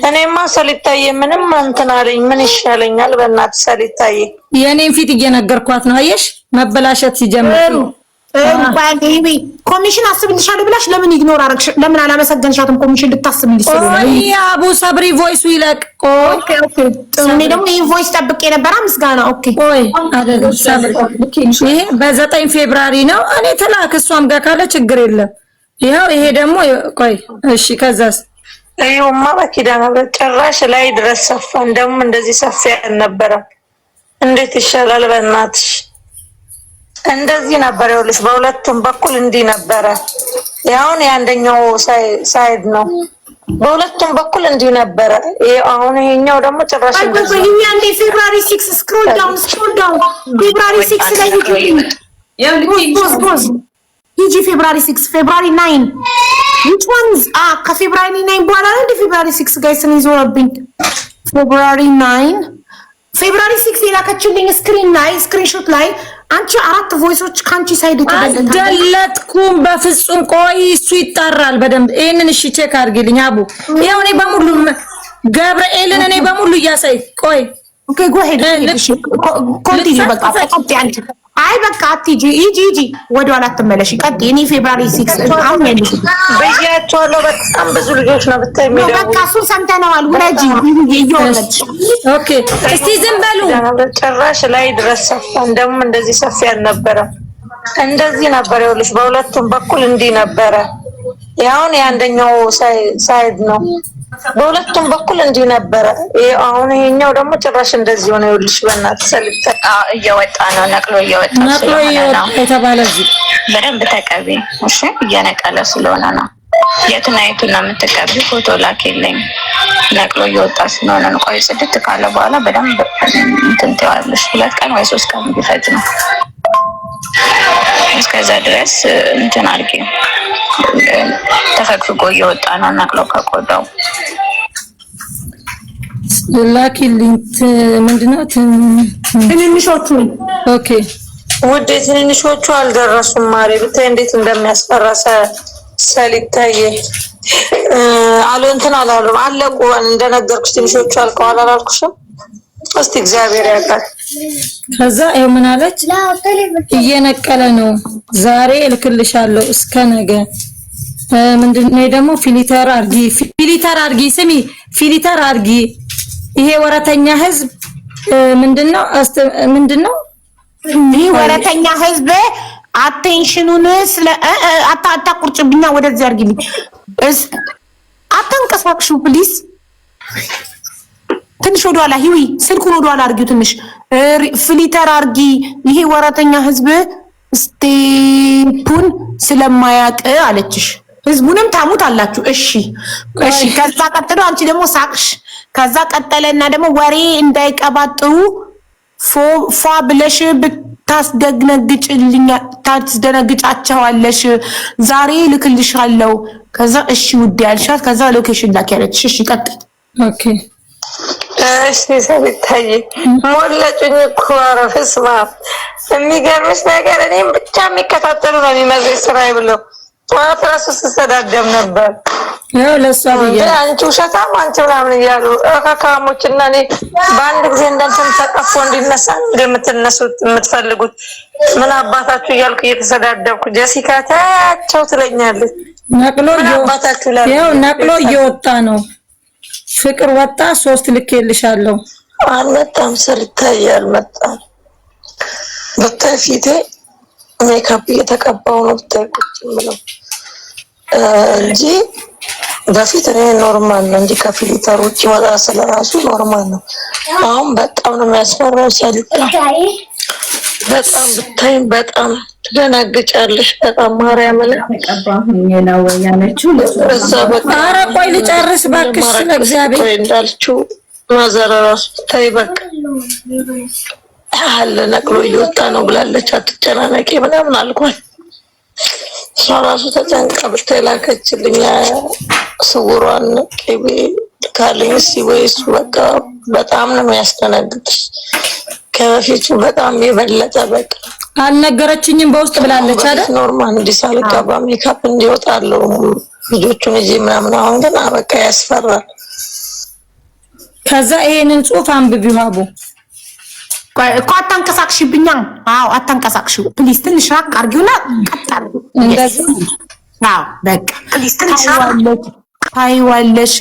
እኔማ ሰሊታዬ ምንም እንትን አለኝ፣ ምን ይሻለኛል? በእናትህ ሰሊታዬ የኔን ፊት እየነገርኳት ነው። አየሽ መበላሸት ሲጀምር ኮሚሽን አስብልሻለሁ ብላሽ ለምን ኢግኖር አረግሽ? ለምን አላመሰገንሻትም? ኮሚሽን ልታስብልሽ ስለሆነ አቡ ሰብሪ ቮይሱ ይለቅ። ኦኬ እኔ ደግሞ ይሄ ቮይስ ጠብቄ ነበር። ምስጋና ኦኬ አይደለም ሰብሪ፣ ይሄ በ9 ፌብራሪ ነው። እኔ ተላክ እሷም ጋር ካለ ችግር የለም። ይሄ ደግሞ ቆይ እሺ፣ ከዛስ ይኸውማ በኪዳነ ምሕረት ጭራሽ ላይ ድረስ ሰፋ። እንደውም እንደዚህ ሰፋ አልነበረም። እንዴት ይሻላል? በእናትሽ እንደዚህ ነበር። ይኸውልሽ በሁለቱም በኩል እንዲህ ነበረ። ያውን የአንደኛው ሳይድ ነው፣ በሁለቱም በኩል እንዲህ ነበረ። አሁን ይሄኛው ደግሞ ጭራሽ እንደዚህ ነው። ይሄ አንዴ ፌብሩዋሪ 6 ስክሮል ዳውን ፌብሩዋሪ 6 ላይ ሂጂ ፌብሩዋሪ 6 ፌብሩዋሪ 9 which ones ከፌብሩዋሪ 9 በኋላ ነው እንደ ፌብሩዋሪ 6 ጋይስ ነው ይዞርብኝ። ፌብሩዋሪ 6 የላከችልኝ ስክሪንሾት ላይ አንቺ 4 ቮይሶች ካንቺ ሳይድ አልደለጥኩም በፍጹም። ቆይ እሱ ይጣራል በደንብ። ይሄንን እሺ ቼክ አድርጊልኝ አቡ። ይሄው እኔ በሙሉ ገብርኤልን እኔ በሙሉ እያሳይ ቆይ ኦኬ ጎ ሄድ እሺ ኮንቲኒ በቃ ተቀጥ አንቺ አይ በቃ አትጂ ሂጂ ወደ ኋላ አትመለሺ። ቀጥ እኔ ፌብሩዋሪ 6 አሁን ያለሽ በያቸዋለሁ። በጣም ብዙ ልጆች ነው ብታይ የሚለው በቃ እሱ ሰምተነዋል። ውረጂ ይየወረች ኦኬ እስቲ ዝም በሉ። ጭራሽ ላይ ድረስ ሰፋ። እንደውም እንደዚህ ሰፊ አልነበረም። እንደዚህ ነበር። ይኸውልሽ በሁለቱም በኩል እንዲህ ነበረ። ያውን የአንደኛው ሳይድ ነው፣ በሁለቱም በኩል እንዲህ ነበረ። አሁን ይሄኛው ደግሞ ጭራሽ እንደዚህ ሆነ። ይኸውልሽ በእናትህ ሰልተ እየወጣ ነው፣ ነቅሎ እየወጣ ነው የተባለ እዚህ በደንብ ተቀቢ። እሺ እየነቀለ ስለሆነ ነው። የቱን አይቱን ነው የምትቀቢው? ፎቶ ላኪልኝ። ነቅሎ እየወጣ ስለሆነ ነው። ቆይ ጽድት ካለ በኋላ በደንብ እንትን ትይዋለሽ። 2 ቀን ወይ 3 ቀን ቢፈጅ ነው። እስከዛ ድረስ እንትን አድርጊ። ተፈግፍጎ እየወጣ ነው ነቅሎ ከቆዳው። ላኪልኝ። ምንድነው ትንንሾቹ? ኦኬ ወደ ትንንሾቹ አልደረሱም። ማሬ ብታይ እንዴት እንደሚያስፈራ ሰሊታዬ አሉ እንትን አላሉም፣ አለቁ። እንደነገርኩሽ ትንሾቹ አልቀዋል አላልኩሽም? እስቲ እግዚአብሔር ያውቃል። ከዛ ይኸው ምን አለች? እየነቀለ ነው ዛሬ እልክልሻለሁ እስከ ነገ። ምንድነው ደግሞ ፊልተር አርጊ፣ ስሚ ፊልተር አርጊ። ይሄ ወረተኛ ህዝብ ምንድነው ይሄ ወረተኛ ህዝብ አቴንሽኑን ስለ አታቁርጭብኛ። ወደዚህ አርጊልኝ፣ አታንቀሳቅሹ ፕሊዝ። ትንሽ ወደኋላ ሂዊ፣ ስልኩን ወደኋላ አርጊው ትንሽ። ፊልተር አርጊ። ይሄ ወረተኛ ህዝብ ስቴፑን ስለማያውቅ አለችሽ። ህዝቡንም ታሙት አላችሁ። እሺ። ከዛ ቀጥሎ አንቺ ደግሞ ሳቅሽ። ከዛ ቀጠለና ደግሞ ወሬ እንዳይቀባጥሩ ፏ ብለሽ ታስደነግጫቸዋለሽ። ዛሬ ልክልሻለሁ። ከዛ እሺ ውድ ያልሻት። ከዛ ሎኬሽን ላኪ ያለችሽ። እሺ ቀጥል። ኦኬ እሺ ሰሊታዬ ሞለጭኝ እኮ። ኧረ በስመ አብ። የሚገርምሽ ነገር እኔም ብቻ የሚከታተሉ ነው የሚመስለኝ ስራዬ ብለው ጠዋት እራሱ ስሰዳደብ ነበር። ያው ለሷ ብዬ አንቺ ውሸታም አንቺ ምናምን እያሉ ካካሞች እና እኔ በአንድ ጊዜ እንዳንተም ተቀፎ እንዲነሳ እንደምትነሱት የምትፈልጉት ምን አባታችሁ እያልኩ እየተሰዳደብኩ ጀሲካ ታያቸው ትለኛለች። ነቅሎ እየወጣ ነው። ፍቅር ወጣ 3 ልኬልሻለሁ። አልመጣም ሰሊታዬ አልመጣም። ብታይ ፊቴ ሜካፕ እየተቀባው ነው ብታይ ቁጭ ብለው እንጂ በፊት እኔ ኖርማል ነው እንጂ ከፊልተር ውጭ ወጣ ስለራሱ ኖርማል ነው። አሁን በጣም ነው የሚያስፈራው ሰሊታ። በጣም ብታይ በጣም ትደነግጫለሽ። በጣም ማርያምን ተቀባሁኝ ነው ያለችው። እዛ በቃ ኧረ ቆይ ልጨርስ እባክሽ ለእግዚአብሔር እንዳልችው ማዘር ራሱ ብታይ በቃ አለ ነቅሎ እየወጣ ነው ብላለች። አትጨናነቂ ምናምን አልኳት። እሷ ራሱ ተጨንቃ ብታይ ላከችልኝ ስውሯን ቅቤ ካለኝ ሲወይስ በቃ በጣም ነው የሚያስደነግጥሽ። ከበፊቱ በጣም የበለጠ በቃ አልነገረችኝም በውስጥ ብላለች አይደል? ኖርማል እንዲሳልቀባ ሜካፕ እንዲወጣለው ልጆቹን እዚህ ምናምን። አሁን ግን በቃ ያስፈራል። ከዛ ይሄንን ጽሑፍ አንብቢው ሀቡ እኮ አታንቀሳቅሽብኛ። አዎ አታንቀሳቅሽው ፕሊዝ። ትንሽ ራቅ አድርጊውና ቀጣል እንደዚህ። አዎ በቃ ፕሊዝ ትንሽ ታይዋለሽ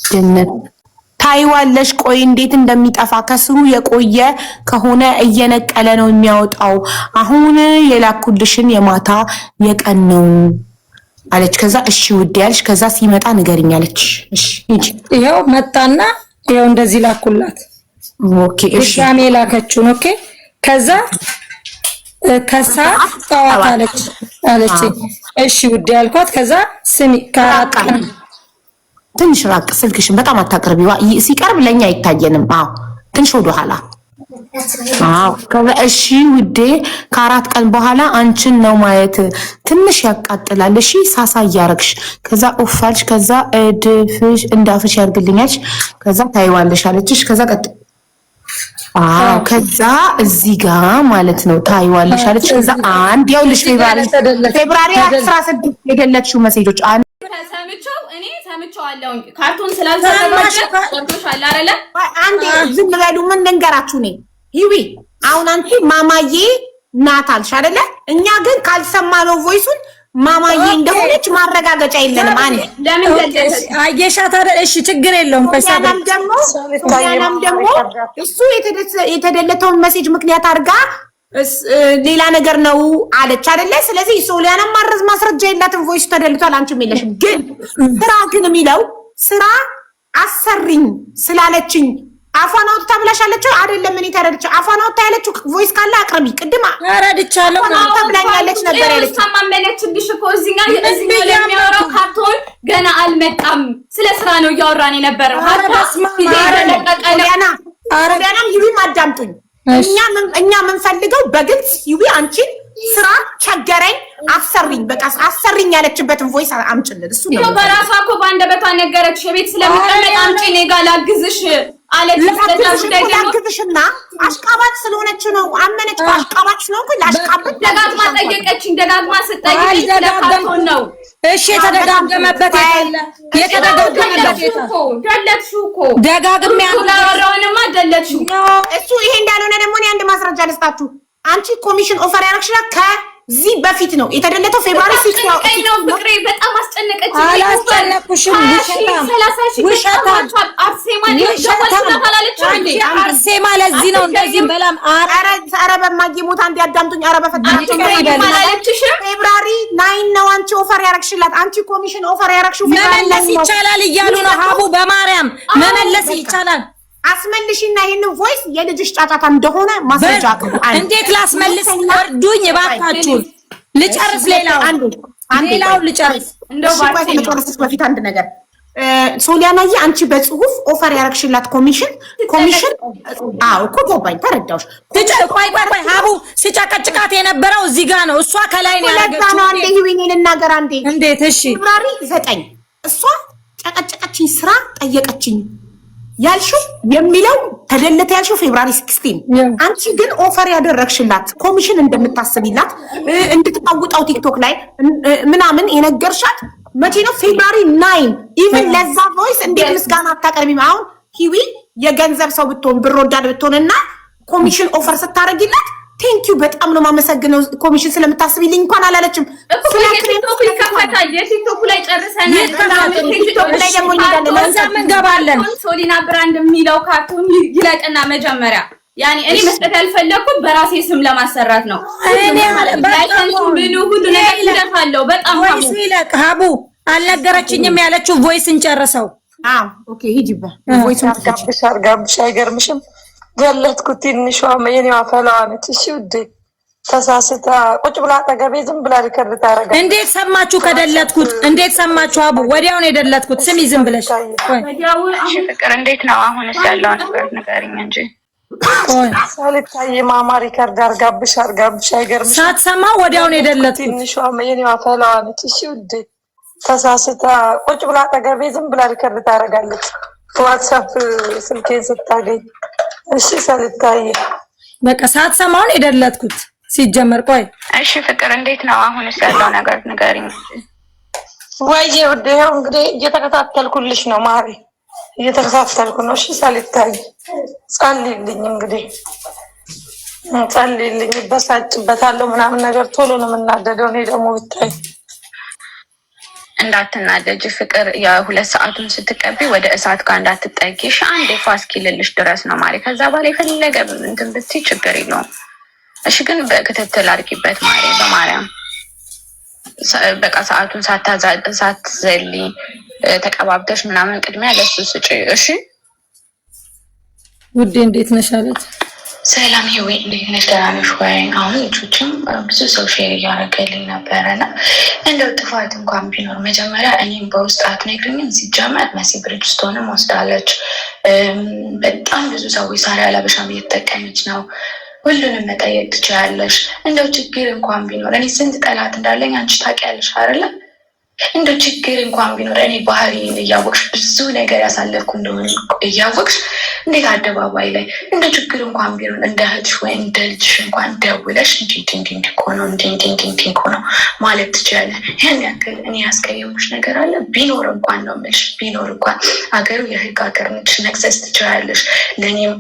ጀነት ታይዋለሽ። ቆይ እንዴት እንደሚጠፋ ከስሩ የቆየ ከሆነ እየነቀለ ነው የሚያወጣው። አሁን የላኩልሽን የማታ የቀን ነው አለች። ከዛ እሺ ውድ ያልሽ ከዛ ሲመጣ ንገሪኝ አለች። እሺ ሂጂ። ይሄው መጣና ይሄው እንደዚህ ላኩላት። ኦኬ እሺ ሻሜ ላከችውን። ኦኬ ከዛ ከሰዓት ጠዋት አለች። እሺ ውድ ያልኳት። ከዛ ስሚ ከአራት ቀን ትንሽ ራቅ ስልክሽን በጣም አታቅርቢዋ። ሲቀርብ ለኛ አይታየንም። አዎ ትንሽ ወደ ኋላ። አዎ ከዛ እሺ ውዴ ከአራት ቀን በኋላ አንቺን ነው ማየት ትንሽ ያቃጥላል። እሺ ሳሳ እያረግሽ ከዛ ኡፋልሽ ከዛ እድፍሽ እንዳፍሽ ያርግልኛልሽ ከዛ ታይዋለሽ አለችሽ። ከዛ ቀጥ አዎ ከዛ እዚህ ጋር ማለት ነው ታይዋለሽ አለች። ከዛ አንድ ያውልሽ ፌብራሪ 16 የገለጽሽው ሜሴጆች አንድ ሰምቼዋለሁ። ካርቶን ስላልተዘጋጀ ወጥቶሻል አይደለ? አንዴ ዝም በሉ። ምን ልንገራችሁ ነው ይዊ አሁን አንቺ ማማዬ ናት አልሽ አይደለ? እኛ ግን ካልሰማነው ቮይሱን ማማዬ እንደሆነች ማረጋገጫ የለንም። አንዴ ለምን ገለጽሽ? አየሻት አይደል? እሺ ችግር የለውም። ከሰላም ደግሞ እሱ የተደለተውን ሜሴጅ ምክንያት አድርጋ ሌላ ነገር ነው አለች አይደለ? ስለዚህ ሶሊያና ማስረጃ የላትም። ቮይስ ተደልቷል፣ አንቺም የለሽም። ግን ስራ ግን የሚለው ስራ አሰሪኝ ስላለችኝ አፏን አውጥታ ብላሻለች አይደለም? እኔ ተረድቼ አፏን አውጥታ ያለችው ቮይስ ካለ አቅርቢ። ቅድም አረድቻለሁ ተብላኛለች ነበር ያለች። ተማመነችልሽ እኮ እዚህ ጋር የሚያወራው ካርቶን ገና አልመጣም። ስለ ስራ ነው እያወራን የነበረው። አረጋናም ይሉም አዳምጡኝ። እኛ የምንፈልገው በግልጽ ይዊ አንቺን ስራ ቸገረኝ አሰሪኝ በቃ አሰሪኝ ያለችበትን ቮይስ አምጪልን። እሱ ነው በራሷ እኮ በአንደበቷ ነገረች። ቤት ስለምትቀመጥ አምጪ እኔ ጋር ላግዝሽ አለች። ላግዝሽና አሽቃባጭ ስለሆነች ነው አመነች። አሽቃባጭ ነው እኮ ላሽቃባጭ ደጋግማ ጠየቀችኝ። ደጋግማ ስጠይቀኝ ስለካርቶን ነው። እሺ የተደጋገመበት ደለትሽው እኮ ደጋግሜ ያወራውንማ ደለትሽው። እሱ ይሄ እንዳልሆነ ደግሞ እኔ አንድ ማስረጃ ልስጣችሁ። አንቺ ኮሚሽን ኦፈር ያደረግሽላት ከዚህ በፊት ነው የተደለተው። ፌብሩዋሪ 6 ነው ፍቅሬ በጣም አስጨነቀች። አላስጨነቅሽም። አርሴማ ለዚህ ነው እንደዚህ በላም። ኧረ በማጌ ሞታ እንዲያዳምጡኝ። ኧረ በፈጠራችሁ ፌብሩዋሪ 9 ነው አንቺ ኦፈር ያደረግሽላት። አንቺ ኮሚሽን ኦፈር ያደረግሽው መመለስ ይቻላል እያሉ ነው። ሀቡ በማርያም መመለስ ይቻላል። አስመልሽና ይሄንን ቮይስ የልጅሽ ጫጫታ እንደሆነ ማስረጃ አቅርቡ። እንዴት ላስመልስ? ወርዱኝ እባካችሁ። ልጨርስ። ሌላውን ልጨርስ። እንደው ባትጨርስ በፊት አንድ ነገር ሶሊያናዬ፣ አንቺ በጽሁፍ ኦፈር ያረግሽላት ኮሚሽን አዎ እኮ ገባኝ፣ ተረዳሁሽ። ቆይ ሀቡ ስጨቀጭቃት የነበረው እዚህ ጋር ነው። እሷ ከላይ ነው ያደረገችው። ነው አንዴ ይዊኔ ልናገር አንዴ። እንዴት? እሺ ፌብሩዋሪ 9 እሷ ጨቀጨቀችኝ፣ ስራ ጠየቀችኝ ያልሽው የሚለው ተደለተ ያልሽው ፌብሩዋሪ 16። አንቺ ግን ኦፈር ያደረግሽላት ኮሚሽን እንደምታስብላት እንድትጣውጣው ቲክቶክ ላይ ምናምን የነገርሻት መቼ ነው? ፌብሩዋሪ 9። ኢቭን ለዛ ቮይስ እንዴት ምስጋና አታቀርቢም? አሁን ሂዊ የገንዘብ ሰው ብትሆን ብር ወዳድ ብትሆንና ኮሚሽን ኦፈር ስታደርጊላት ቴንኪው በጣም ነው የማመሰግነው ኮሚሽን ስለምታስቢልኝ እንኳን አላለችም። ቲክቶክ ይከፈታል። የቲክቶክ ላይ ጨርሰናል። ቲክቶክ ላይ ደግሞ እንገባለን። ሶሊና ብራንድ የሚለው ካርቶን ይለቅና መጀመሪያ ያኔ እኔ መስጠት ያልፈለኩት በራሴ ስም ለማሰራት ነው። ምኑ ሁሉ ነገር ይለፋለሁ። በጣም ሀቡ አልነገረችኝም ያለችው ቮይስ እንጨርሰው። ኦኬ ሂጂባ ቮይስ ጋብሽ አይገርምሽም? ገለጥኩት። ትንሿ የኔዋ ፈላዋ ነች። እሺ ውዴ ተሳስታ ቁጭ ብላ አጠገቤ ዝም ብላ ሪከርድ ታደርጋለች። እንዴት ሰማችሁ? ከደለትኩት እንዴት ሰማችሁ? አቡ ወዲያው ነው የደለትኩት። ስሚ ዝም ብለሽ እሺ ፍቅር እንዴት ነው አሁንስ ያለው ነገር ንገሪኝ እንጂ ሳልታይ ማማ ሪከርድ አርጋብሽ አይገርምሽ? ሳትሰማ ወዲያው ነው የደለትኩት። ትንሿ የኔዋ ፈላዋ ነች። እሺ ውዴ ተሳስታ ቁጭ ብላ አጠገቤ ዝም ብላ ሪከርድ ታደርጋለች። ዋትስአፕ ስልኬን ስታገኝ እሺ ሳልታይ በቃ ሳትሰማው ነው የደለትኩት ሲጀመር። ቆይ እሺ ፍቅር እንዴት ነው አሁንስ ያለው ነገር ንገሪኝ ወይዬ ውዴ። ይኸው እንግዲህ እየተከታተልኩልሽ ነው ማሪ፣ እየተከታተልኩ ነው። እሺ ሳልታይ ጸልይልኝ፣ እንግዲህ ጸልይልኝ። በሳጭበታለሁ ምናምን ነገር ቶሎ ነው የምናደደው። እኔ ደግሞ ብታይ እንዳትናደጅ ፍቅር። የ2 ሰዓቱን ስትቀቢ ወደ እሳት ጋር እንዳትጠጊሽ አንዴ ፋስኪ ልልሽ ድረስ ነው ማሪ። ከዛ በኋላ የፈለገ እንትን ብትይ ችግር የለውም። እሺ ግን በክትትል አድርጊበት ማሪ፣ በማርያም በቃ ሰዓቱን ሳትዘሊ ተቀባብተሽ ምናምን ቅድሚያ ለሱ ስጪ። እሺ ውዴ እንዴት ነሽ አለች። ሰላም ይሄ እንዴት ነሽ? ደህና ነሽ ወይ? አሁን ልጆችም ብዙ ሰው ሼር እያደረገልኝ ነበረና እንደው ጥፋት እንኳን ቢኖር መጀመሪያ እኔም በውስጥ አትነግሪኝም? ሲጀመር መሲ ብሪጅስቶንም ወስዳለች። በጣም ብዙ ሰዎች ሳሪ አላበሻም እየተጠቀመች ነው። ሁሉንም መጠየቅ ትችላለሽ። እንደው ችግር እንኳን ቢኖር እኔ ስንት ጠላት እንዳለኝ አንቺ ታውቂያለሽ አይደለ? እንደው ችግር እንኳን ቢኖር እኔ ባህሪን እያወቅሽ ብዙ ነገር ያሳለፍኩ እንደሆነ እያወቅሽ እንዴት አደባባይ ላይ እንደ ችግር እንኳን ቢኖር እንደ እህትሽ ወይ እንደ ልጅሽ እንኳን ደውለሽ እንዲህ እኮ ነው እንዲህ እኮ ነው ማለት ትችላለሽ። ያን ያክል እኔ ያስቀየሙሽ ነገር አለ ቢኖር እንኳን ነው የምልሽ፣ ቢኖር እንኳን አገሩ የህግ ሀገር ነች፣ መክሰስ ትችላለሽ። ለእኔም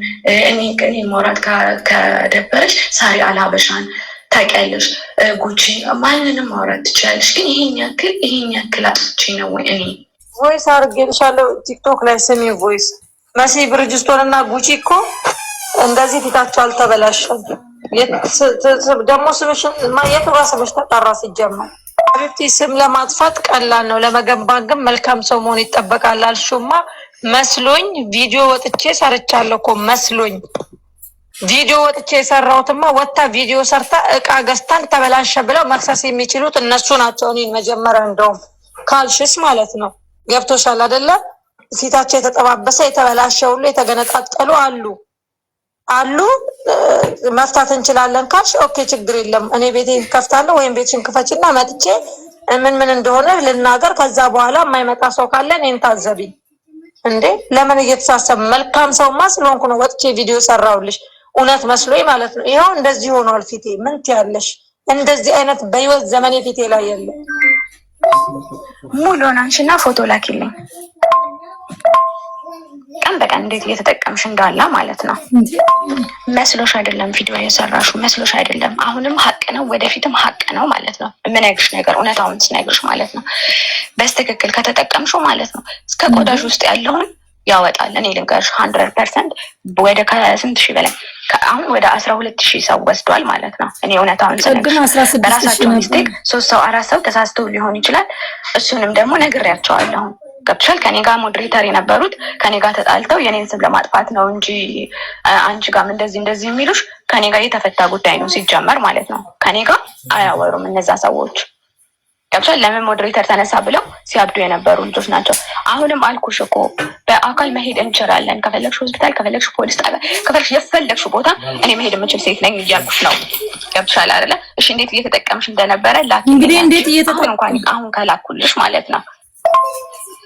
እኔ ማውራት ከደበረሽ ሳሪ አልሀበሻን ታውቂያለሽ፣ ጉቺ ማንንም ማውራት ትችላለሽ። ግን ይሄን ያክል አጥፍቼ ነው ወይ? እኔ ቮይስ አድርጌልሻለሁ ቲክቶክ ላይ ስሚ። ቮይስ መሲ ብሪጅስቶን እና ጉቺ እኮ እንደዚህ ፊታቸው አልተበላሸም። ደግሞ ስምሽ የቱ ጋር ስምሽ ተጠራ? ሲጀመር ሀቢብቲ ስም ለማጥፋት ቀላል ነው፣ ለመገንባት ግን መልካም ሰው መሆን ይጠበቃል። አልሹማ መስሎኝ ቪዲዮ ወጥቼ ሰርቻለሁ እኮ መስሎኝ ቪዲዮ ወጥቼ የሰራሁትማ ወታ ቪዲዮ ሰርታ እቃ ገዝታን ተበላሸ ብለው መክሰስ የሚችሉት እነሱ ናቸው። እኔን መጀመሪያ እንደውም ካልሽስ ማለት ነው። ገብቶሻል አይደለ? ፊታቸው የተጠባበሰ የተበላሸ ሁሉ የተገነጣጠሉ አሉ። መፍታት እንችላለን ካልሽ ኦኬ ችግር የለም። እኔ ቤቴን ከፍታለሁ ወይም ቤትሽን ክፈችና መጥቼ ምን እንደሆነ ልናገር። ከዛ በኋላ የማይመጣ ሰው ካለ እኔን ታዘቢ እንዴ። ለምን እየተሳሰብ መልካም ሰውማ ስለሆንኩ ነው ወጥቼ ቪዲዮ ሰራሁልሽ። እውነት መስሎኝ ማለት ነው። ይኸው እንደዚህ ሆኗል ፊቴ። ምን ትያለሽ? እንደዚህ አይነት በህይወት ዘመኔ ፊቴ ላይ የለም። ሙሉውን አንሺና ፎቶ ላኪልኝ። ቀን በቀን እንዴት እየተጠቀምሽ እንዳለ ማለት ነው። መስሎሽ አይደለም ቪዲዮ የሰራሹ መስሎሽ አይደለም። አሁንም ሀቅ ነው፣ ወደፊትም ሀቅ ነው ማለት ነው። የምነግርሽ ነገር እውነታውን ስነግርሽ ማለት ነው። በስትክክል ከተጠቀምሽው ማለት ነው እስከ ቆዳሽ ውስጥ ያለውን ያወጣል። እኔ ልንገርሽ 100% ወደ ከስንት ሺህ በላይ አሁን ወደ 12,000 ሰው ወስዷል ማለት ነው። እኔ እውነታውን ስነግርሽ በራሳቸው ሚስቴክ 3 ሰው 4 ሰው ተሳስተው ሊሆን ይችላል። እሱንም ደግሞ ነግሬያቸዋለሁ። ገብቶሻል? ከኔ ጋር ሞዴሬተር የነበሩት ከኔ ጋር ተጣልተው የኔን ስም ለማጥፋት ነው እንጂ አንቺ ጋርም እንደዚህ የሚሉሽ ከኔ ጋር የተፈታ ጉዳይ ነው ሲጀመር ማለት ነው። ከኔ ጋር አያወሩም እነዛ ሰዎች። ገብቶሻል? ለምን ሞዴሬተር ተነሳ ብለው ሲያብዱ የነበሩ ልጆች ናቸው። አሁንም አልኩሽ እኮ በአካል መሄድ እንችላለን። ከፈለግሽ ሆስፒታል፣ ከፈለግሽ ፖሊስ ጣቢያ፣ ከፈለግሽ የፈለግሽ ቦታ እኔ መሄድ የምችል ሴት ነኝ እያልኩሽ ነው። ገብቶሻል አይደለ? እሺ እንዴት እየተጠቀምሽ እንደነበረ እንግዲህ እንዴት እየተጠቀምኩ አሁን ከላኩልሽ ማለት ነው።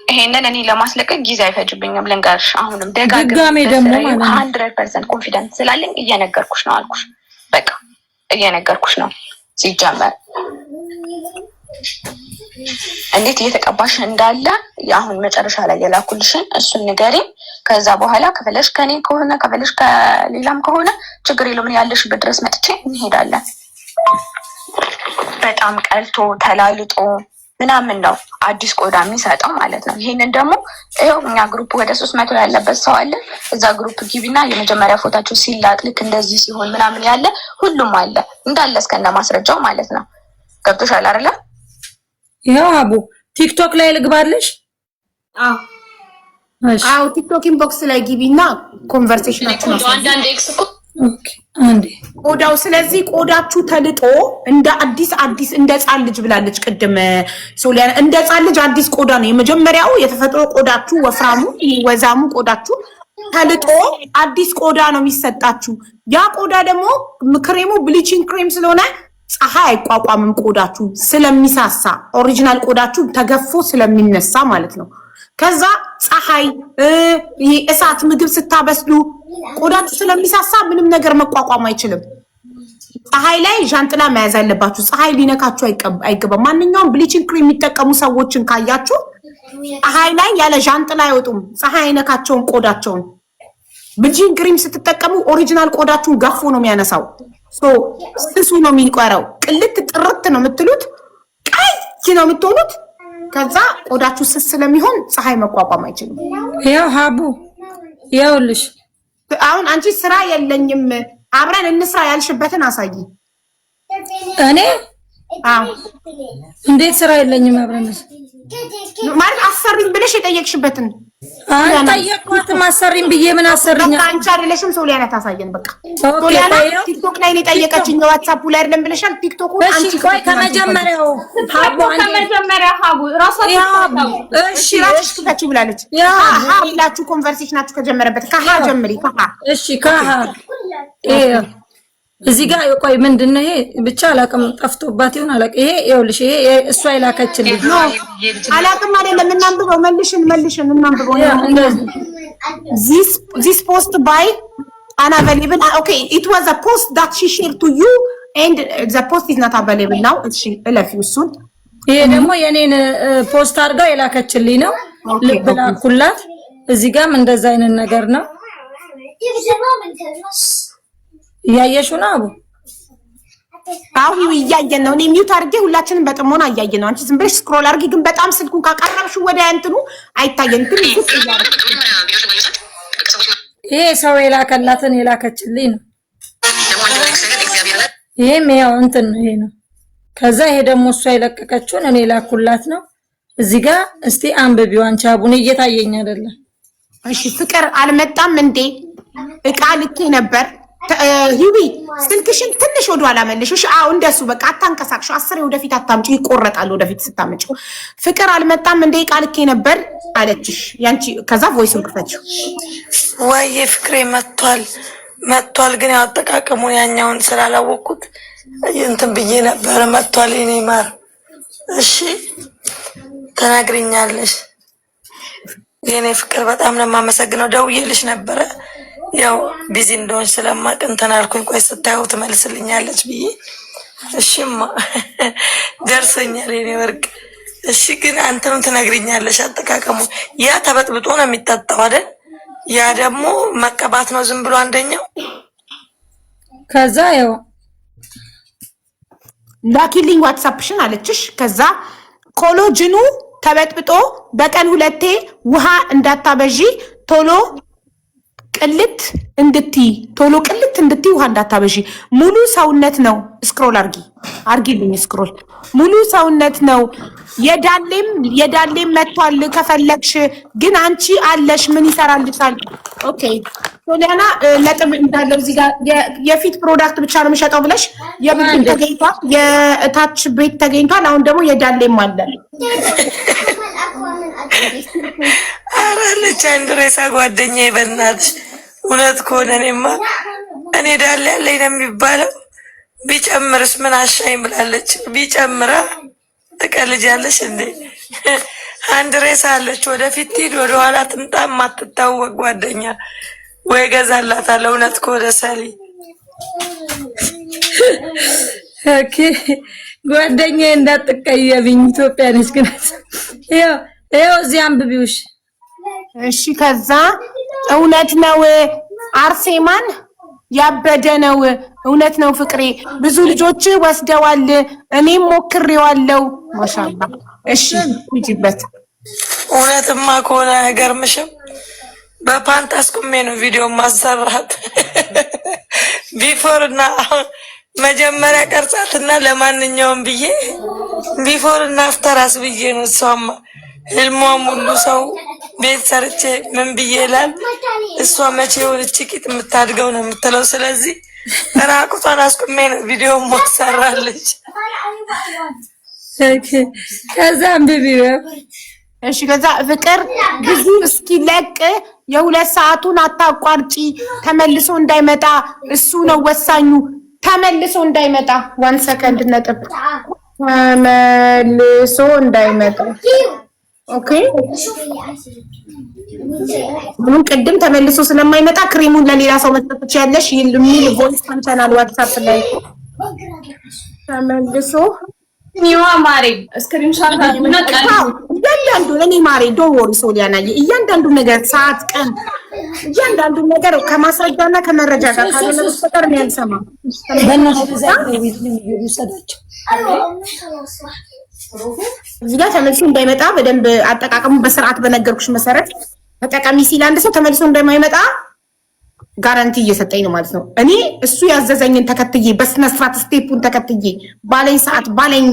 ይሄንን እኔ ለማስለቀቅ ጊዜ አይፈጅብኝም። ልንገርሽ አሁንም ደጋግሜ ደግሞ 100% ኮንፊደንስ ስላለኝ እየነገርኩሽ ነው አልኩሽ። በቃ እየነገርኩሽ ነው ሲጀመር እንዴት እየተቀባሽ እንዳለ አሁን መጨረሻ ላይ የላኩልሽን እሱን ንገሪኝ። ከዛ በኋላ ከፈለሽ ከኔ ከሆነ ከፈለሽ ከሌላም ከሆነ ችግር የለውም ያለሽበት ድረስ መጥቼ እንሄዳለን። በጣም ቀልቶ ተላልጦ ምናምን ነው አዲስ ቆዳ የሚሰጠው ማለት ነው። ይሄንን ደግሞ ይኸው እኛ ግሩፕ ወደ 300 ያለበት ሰው አለ። እዛ ግሩፕ ግቢና የመጀመሪያ ፎታቸው ሲላጥ ልክ እንደዚህ ሲሆን ምናምን ያለ ሁሉም አለ እንዳለ እስከነ ማስረጃው ማለት ነው። ገብቶሻል አይደለ? ይኸው አቡ ቲክቶክ ላይ ልግባልሽ። አዎ ቲክቶክ ኢንቦክስ ላይ ግቢና ኮንቨርሴሽናችን አንዳንድ ኤክስ እኮ ኦኬ አንዴ ቆዳው ስለዚህ ቆዳችሁ ተልጦ እንደ አዲስ እንደ ጻን ልጅ ብላለች ቅድም ሶሊያና እንደ ጻን ልጅ አዲስ ቆዳ ነው የመጀመሪያው የተፈጥሮ ቆዳችሁ ወፍራሙ ወዛሙ ቆዳችሁ ተልጦ አዲስ ቆዳ ነው የሚሰጣችሁ ያ ቆዳ ደግሞ ክሬሙ ብሊቺንግ ክሬም ስለሆነ ፀሐይ አይቋቋምም ቆዳችሁ ስለሚሳሳ ኦሪጂናል ቆዳችሁ ተገፎ ስለሚነሳ ማለት ነው ከዛ ፀሐይ እሳት ምግብ ስታበስሉ ቆዳችሁ ስለሚሳሳ ምንም ነገር መቋቋም አይችልም ፀሐይ ላይ ዣንጥላ መያዝ አለባችሁ ፀሐይ ሊነካችሁ አይገባም ማንኛውም ብሊቺንግ ክሬም የሚጠቀሙ ሰዎችን ካያችሁ ፀሐይ ላይ ያለ ዣንጥላ አይወጡም ፀሐይ አይነካቸውም ቆዳቸውን ብሊቺንግ ክሬም ስትጠቀሙ ኦሪጂናል ቆዳችሁን ገፎ ነው የሚያነሳው ስሱ ነው የሚቆረው ቅልት ጥርት ነው የምትሉት ቀይ ነው የምትሆኑት ከዛ ቆዳችሁ ስስ ስለሚሆን ፀሐይ መቋቋም አይችልም ያው ሀቡ ያውልሽ አሁን አንቺ ስራ የለኝም አብረን እንስራ ያልሽበትን አሳይ እኔ እንዴት ስራ የለኝም አብረን ማለት አሰሪኝ ብለሽ የጠየቅሽበትን አልጠየቅኳትም አሰሪኝ ብዬ ምን አሰሪኝ አንቺ አይደለሽም ሶሊያና ታሳየን በቃ ሶሊያና ቲክቶክ ላይ የጠየቀችኝ ዋትስአፕ ላይ አይደለም ብለሻል ቲክቶኩን አንቺ ቆይ ከመጀመሪያው ሀቡ ራሷ እሺ ራስሽ ትከቺ ብላለች ሀ ብላችሁ ኮንቨርሴሽናችሁ ከጀመረበት ከሀ ጀምሪ ከሀ እሺ ከሀ እዚህ ጋር ቆይ ምንድነው ይሄ ብቻ አላቅም ጠፍቶባት ይሁን አላቅም ይሄ ይኸውልሽ ይሄ እሷ ይላከችልኝ አላቅም አይደለም እናንብበው መልሽን እናንብበው this post by unavailable okay it was a post that she shared to you and the post is not available now እሺ እለፊው እሱን ይሄ ደግሞ የኔን ፖስት አድርጋ የላከችልኝ ነው ልብላኩላት እዚህ ጋርም እንደዛ አይነት ነገር ነው ያየሽው ነው አቡ አው ይያየን ነው እኔ ሚውት አድርጌ ሁላችንም በጥሞና እያየን ነው አንቺ ዝም ብለሽ ስክሮል አድርጊ ግን በጣም ስልኩን ካቀረብሽ ወደ እንትኑ አይታየን ግን ይሄ ሰው የላከላትን የላከችልኝ ነው ይሄም ያው እንትን ይሄ ነው ከዛ ይሄ ደግሞ እሷ የለቀቀችውን እኔ ላኩላት ነው እዚህ ጋር እስቲ አንብቢው አንቺ አቡን እየታየኝ አይደለም እሺ ፍቅር አልመጣም እንዴ እቃ ልኬ ነበር ሂዊ ስልክሽን ትንሽ ወደ ኋላ መልሽሽ አው እንደሱ በቃ አታንቀሳቅሽ 10 ወደፊት አታምጪ ይቆረጣል ወደፊት ስታመጪው ፍቅር አልመጣም እንደ ቃልኬ ነበር አለችሽ ያንቺ ከዛ ቮይስን ክፈችው ወይ ፍቅሬ መጥቷል ግን ያጠቃቀሙን ያኛውን ስላላወቁት እንትን ብዬ ነበር መጥቷል እኔ ማር እሺ ተናግሪኛለሽ የኔ ፍቅር በጣም ነው የማመሰግነው ደውዬልሽ ነበር ያው ቢዚ እንደሆነ ስለማቅ እንትን አልኩኝ ቆይ ስታዩ ትመልስልኛለች ብዬ እሺማ ደርሰኛል የኔ ወርቅ እሺ ግን አንተም ትነግሪኛለሽ አጠቃቀሙ ያ ተበጥብጦ ነው የሚጠጣው አይደል ያ ደግሞ መቀባት ነው ዝም ብሎ አንደኛው ከዛ ያው ላኪልኝ ዋትስአፕሽን አለችሽ ከዛ ኮሎጅኑ ተበጥብጦ በቀን 2 ውሃ እንዳታበዢ ቶሎ ቅልት እንድትይ ውሃ እንዳታበዢ ሙሉ ሰውነት ነው ስክሮል አርጊልኝ ስክሮል ሙሉ ሰውነት ነው የዳሌም መጥቷል ከፈለግሽ ግን አንቺ አለሽ ምን ይሰራልሻል ኦኬ ሶሊያና ለጥም እንዳለው እዚህ ጋር የፊት ፕሮዳክት ብቻ ነው የሚሸጠው ብለሽ የብድር ተገኝቷል የታች ቤት ተገኝቷል አሁን ደግሞ የዳሌም አለ አራለች አንድሬሳ ጓደኛዬ በእናትሽ እውነት ከሆነ እኔ ዳሌ ያለኝ ነው የሚባለው ቢጨምርስ ምን አሻኝ ብላለች ቢጨምራ ትቀልጃለሽ እንዴ አንድሬሳ አለች ወደፊት ሂድ ወደ ኋላ ትምጣ ማትታወቅ ጓደኛ ወይ ገዛላታለሁ እውነት ከሆነ ሰሊ ኦኬ ጓደኛዬ እንዳትቀየብኝ ኢትዮጵያ ነች ግን ያው እዚህ አንብቢውሽ እሺ ከዛ እውነት ነው አርሴማን ያበደ ነው እውነት ነው ፍቅሬ ብዙ ልጆች ወስደዋል እኔም ሞክሬዋለሁ ማሻአላ እሺ ይጅበት እውነትማ ከሆነ አይገርምሽም በፓንት አስቁሜ ነው ቪዲዮ ማሰራት ቢፎር እና መጀመሪያ ቀርጻትና ለማንኛውም ብዬ ቢፎር እና አፍተራስ ብዬ ነው እሷማ ህልሟ ሙሉ ሰው ቤት ሰርቼ ምን ብዬ ይላል። እሷ መቼ የሆነች ቂጥ የምታድገው ነው የምትለው። ስለዚህ ራቁቷን አስቁሜ ነው ቪዲዮ ሞክሰራለች። ከዛ አንብቢ። እሺ ከዛ ፍቅር ብዙ እስኪለቅ የ2 ሰዓቱን አታቋርጪ። ተመልሶ እንዳይመጣ እሱ ነው ወሳኙ። ተመልሶ እንዳይመጣ 1 ሰከንድ ነጥብ ተመልሶ እንዳይመጣ። ኦኬ ምን ቅድም ተመልሶ ስለማይመጣ ክሬሙን ለሌላ ሰው መስጠት ትችያለሽ የሚል ቮይስ ሰምተናል ዋትስአፕ ላይ። ተመልሶ ኒዋ ማሪ ስክሪንሾት አድርጉና እያንዳንዱ እኔ ማሪ ዶንት ወሪ ሶሊያና እያንዳንዱ ነገር ሰዓት፣ ቀን እያንዳንዱ ነገር ከማስረጃና ከመረጃ ጋር ካልሆነ በስተቀር ነው ያልሰማ። በእናትህ ዛሬ ቤት ይሰዳቸው እዚህ ጋር ተመልሶ እንዳይመጣ በደንብ አጠቃቀሙ በስርዓት በነገርኩሽ መሰረት ተጠቃሚ ሲል አንድ ሰው ተመልሶ እንደማይመጣ ጋራንቲ እየሰጠኝ ነው ማለት ነው። እኔ እሱ ያዘዘኝን ተከትዬ በስነ ስርዓት ስቴፑን ተከትዬ ባለኝ ሰዓት ባለኝ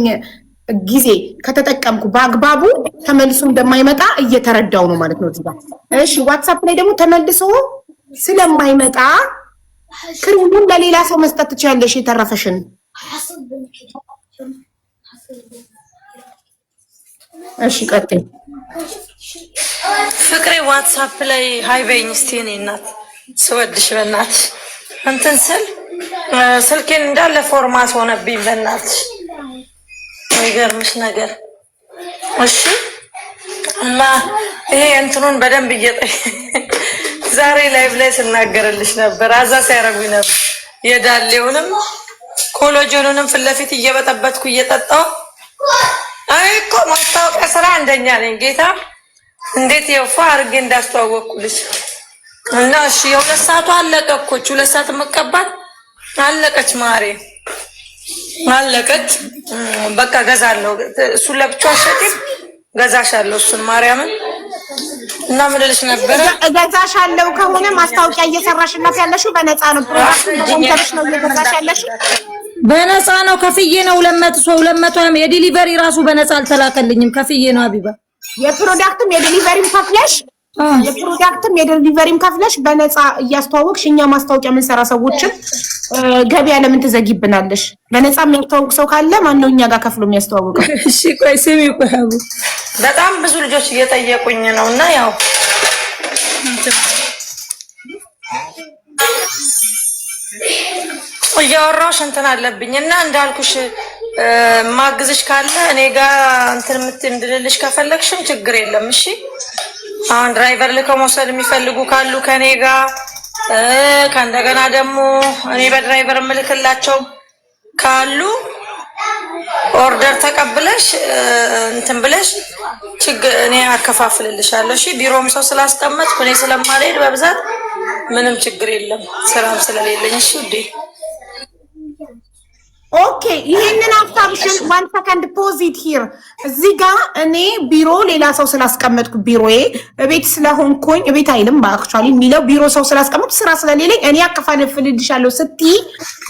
ጊዜ ከተጠቀምኩ በአግባቡ ተመልሶ እንደማይመጣ እየተረዳው ነው ማለት ነው እዚህ ጋር። እሺ ዋትስአፕ ላይ ደግሞ ተመልሶ ስለማይመጣ ክሬሙን ለሌላ ሰው መስጠት ትችያለሽ የተረፈሽን። እሺ ቀጥይ ፍቅሬ። ዋትስአፕ ላይ ሃይ በይኝ እስቲ። እኔ እናት ስወድሽ በእናትሽ እንትን ስል ስልኬን እንዳለ ፎርማት ሆነብኝ በእናትሽ። የሚገርምሽ ነገር እሺ። እና ይሄ እንትኑን በደንብ ዛሬ ላይቭ ላይ ስናገርልሽ ነበር። አዛ ሲያረጉኝ ነበር። የዳሌውንም ኮሎጆኑንም ፊት ለፊት እየበጠበጥኩ እየጠጣሁ አይ እኮ ማስታወቂያ ስራ አንደኛ ነኝ ጌታ። እንዴት የውፋ አድርጌ እንዳስተዋወቅኩልሽ እና እሺ። የ2 ሰዓቱ አለቀ እኮ 2 ሰዓት መቀባት አለቀች ማሬ አለቀች። በቃ ገዛለሁ እሱን ለብቻው አሸጥም ገዛሻለሁ እሱን ማርያምን። እና ምን ልልሽ ነበር ገዛሻለሁ ከሆነ ማስታወቂያ እየሰራሽላት ያለሽው በነፃ ነው። ፕሮዳክት ነው እየገዛሽ ያለሽው በነፃ ነው። ከፍዬ ነው 200 የዲሊቨሪ ራሱ በነፃ አልተላከልኝም። ከፍዬ ነው አቢባ። የፕሮዳክትም የዲሊቨሪም ከፍለሽ በነፃ እያስተዋወቅሽ እኛ ማስታወቂያ ምን ሰራ ሰዎችን ገበያ ለምን ትዘጊብናለሽ? በነፃ የሚያስተዋውቅ ሰው ካለ ማነው እኛ ጋር ከፍሎ የሚያስተዋውቀው? እሺ ቆይ ስሚ ቆይ አቡ በጣም ብዙ ልጆች እየጠየቁኝ ነው እና ያው እያወራሁሽ እንትን አለብኝ እና እንዳልኩሽ ማግዝሽ ካለ እኔ ጋር እንትን እንድልልሽ ከፈለግሽም ችግር የለም። እሺ አሁን ድራይቨር ልከው መውሰድ የሚፈልጉ ካሉ ከኔ ጋር ከእንደገና ደግሞ እኔ በድራይቨር ምልክላቸው ካሉ ኦርደር ተቀብለሽ እንትን ብለሽ ችግር እኔ አከፋፍልልሻለሁ። እሺ ቢሮም ሰው ስላስቀመጥኩ እኔ ስለማልሄድ በብዛት ምንም ችግር የለም ስራም ስለሌለኝ። እሺ ውዴ ኦኬ ይሄንን ሀሳብሽን 1 ሰከንድ ፖዚት ሂር እዚህ ጋር እኔ ቢሮ ሌላ ሰው ስላስቀመጥኩ ቢሮዬ እቤት ስለሆንኩኝ እቤት አይልም አክቹአሊ የሚለው ቢሮ ሰው ስላስቀመጥኩ ስራ ስለሌለኝ እኔ አከፋፍልልሻለሁ ስትይ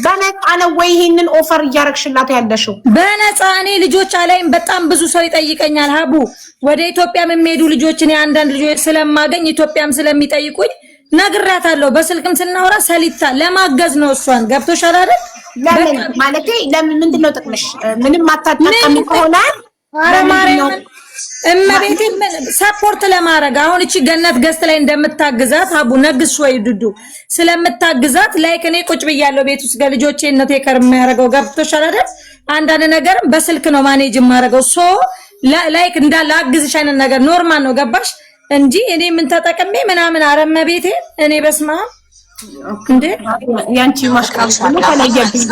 በነፃ ነው ወይ ይሄንን ኦፈር እያረግሽላት ያለሽው? በነፃ እኔ ልጆች አላይም በጣም ብዙ ሰው ይጠይቀኛል። ሀቡ ወደ ኢትዮጵያም የሚሄዱ ልጆች እኔ አንዳንድ ልጆች ስለማገኝ ኢትዮጵያም ስለሚጠይቁኝ ነግራታለሁ። በስልክም ስናወራ ሰሊታ ለማገዝ ነው እሷን። ገብቶሻል አይደል? ለምን ማለት ለምን ምንድነው ጥቅምሽ? ምንም አታጣጣሚ ከሆነ አረማሪያን እመቤቴ ሰፖርት ለማድረግ አሁን እቺ ገነት ገስት ላይ እንደምታግዛት አቡ ነግስ ወይ ዱዱ ስለምታግዛት ላይክ እኔ ቁጭ ብያለሁ ቤት ውስጥ ለልጆቼ ነው ቴከር የሚያደርገው። ገብቶሻል አይደል? አንዳንድ ነገርም በስልክ ነው ማኔጅ የማደርገው። ሶ ላይክ እንዳለ አግዝሽ አይነት ነገር ኖርማል ነው። ገባሽ እንጂ እኔ ምን ተጠቅሜ ምናምን አረመቤቴ እኔ በስማ እንዴ ያንቺ ማሽቃበጥ ነው ተለየብኝ።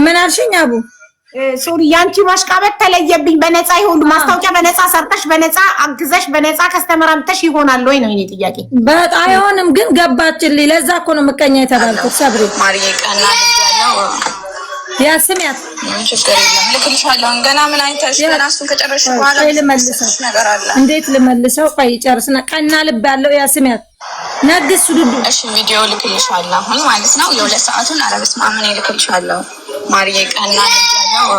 ምን አልሽኝ አቡ? ሶሪ ያንቺ ማሽቃበጥ ተለየብኝ። በነፃ ይሁን ማስታወቂያ በነፃ ሰርተሽ በነፃ አግዘሽ በነፃ ከስተመር አምጥተሽ ይሆናል ወይ ነው የኔ ጥያቄ። በጣም አይሆንም ግን ገባችልኝ። ለዛ እኮ ነው ምቀኛ የተባልኩት። ሰብሪ ማርዬ ቀና ያለው ያ ስሚያት ችግር የለም ልክልሻለሁ። ገና ምን አይተሽ ራሱን ከጨረሽ በኋላ ልመልሰው ነገር አለ። እንዴት ልመልሰው? ቆይ ጨርስና ቀና ልብ ያለው ያ ስሚያት ነግስ ዱዱ። እሺ ቪዲዮ ልክልሻለሁ አሁን ማለት ነው። የ2 ሰዓቱን አረብስ ማምን ልክልሻለሁ። ማርዬ ቀና ልብ ያለው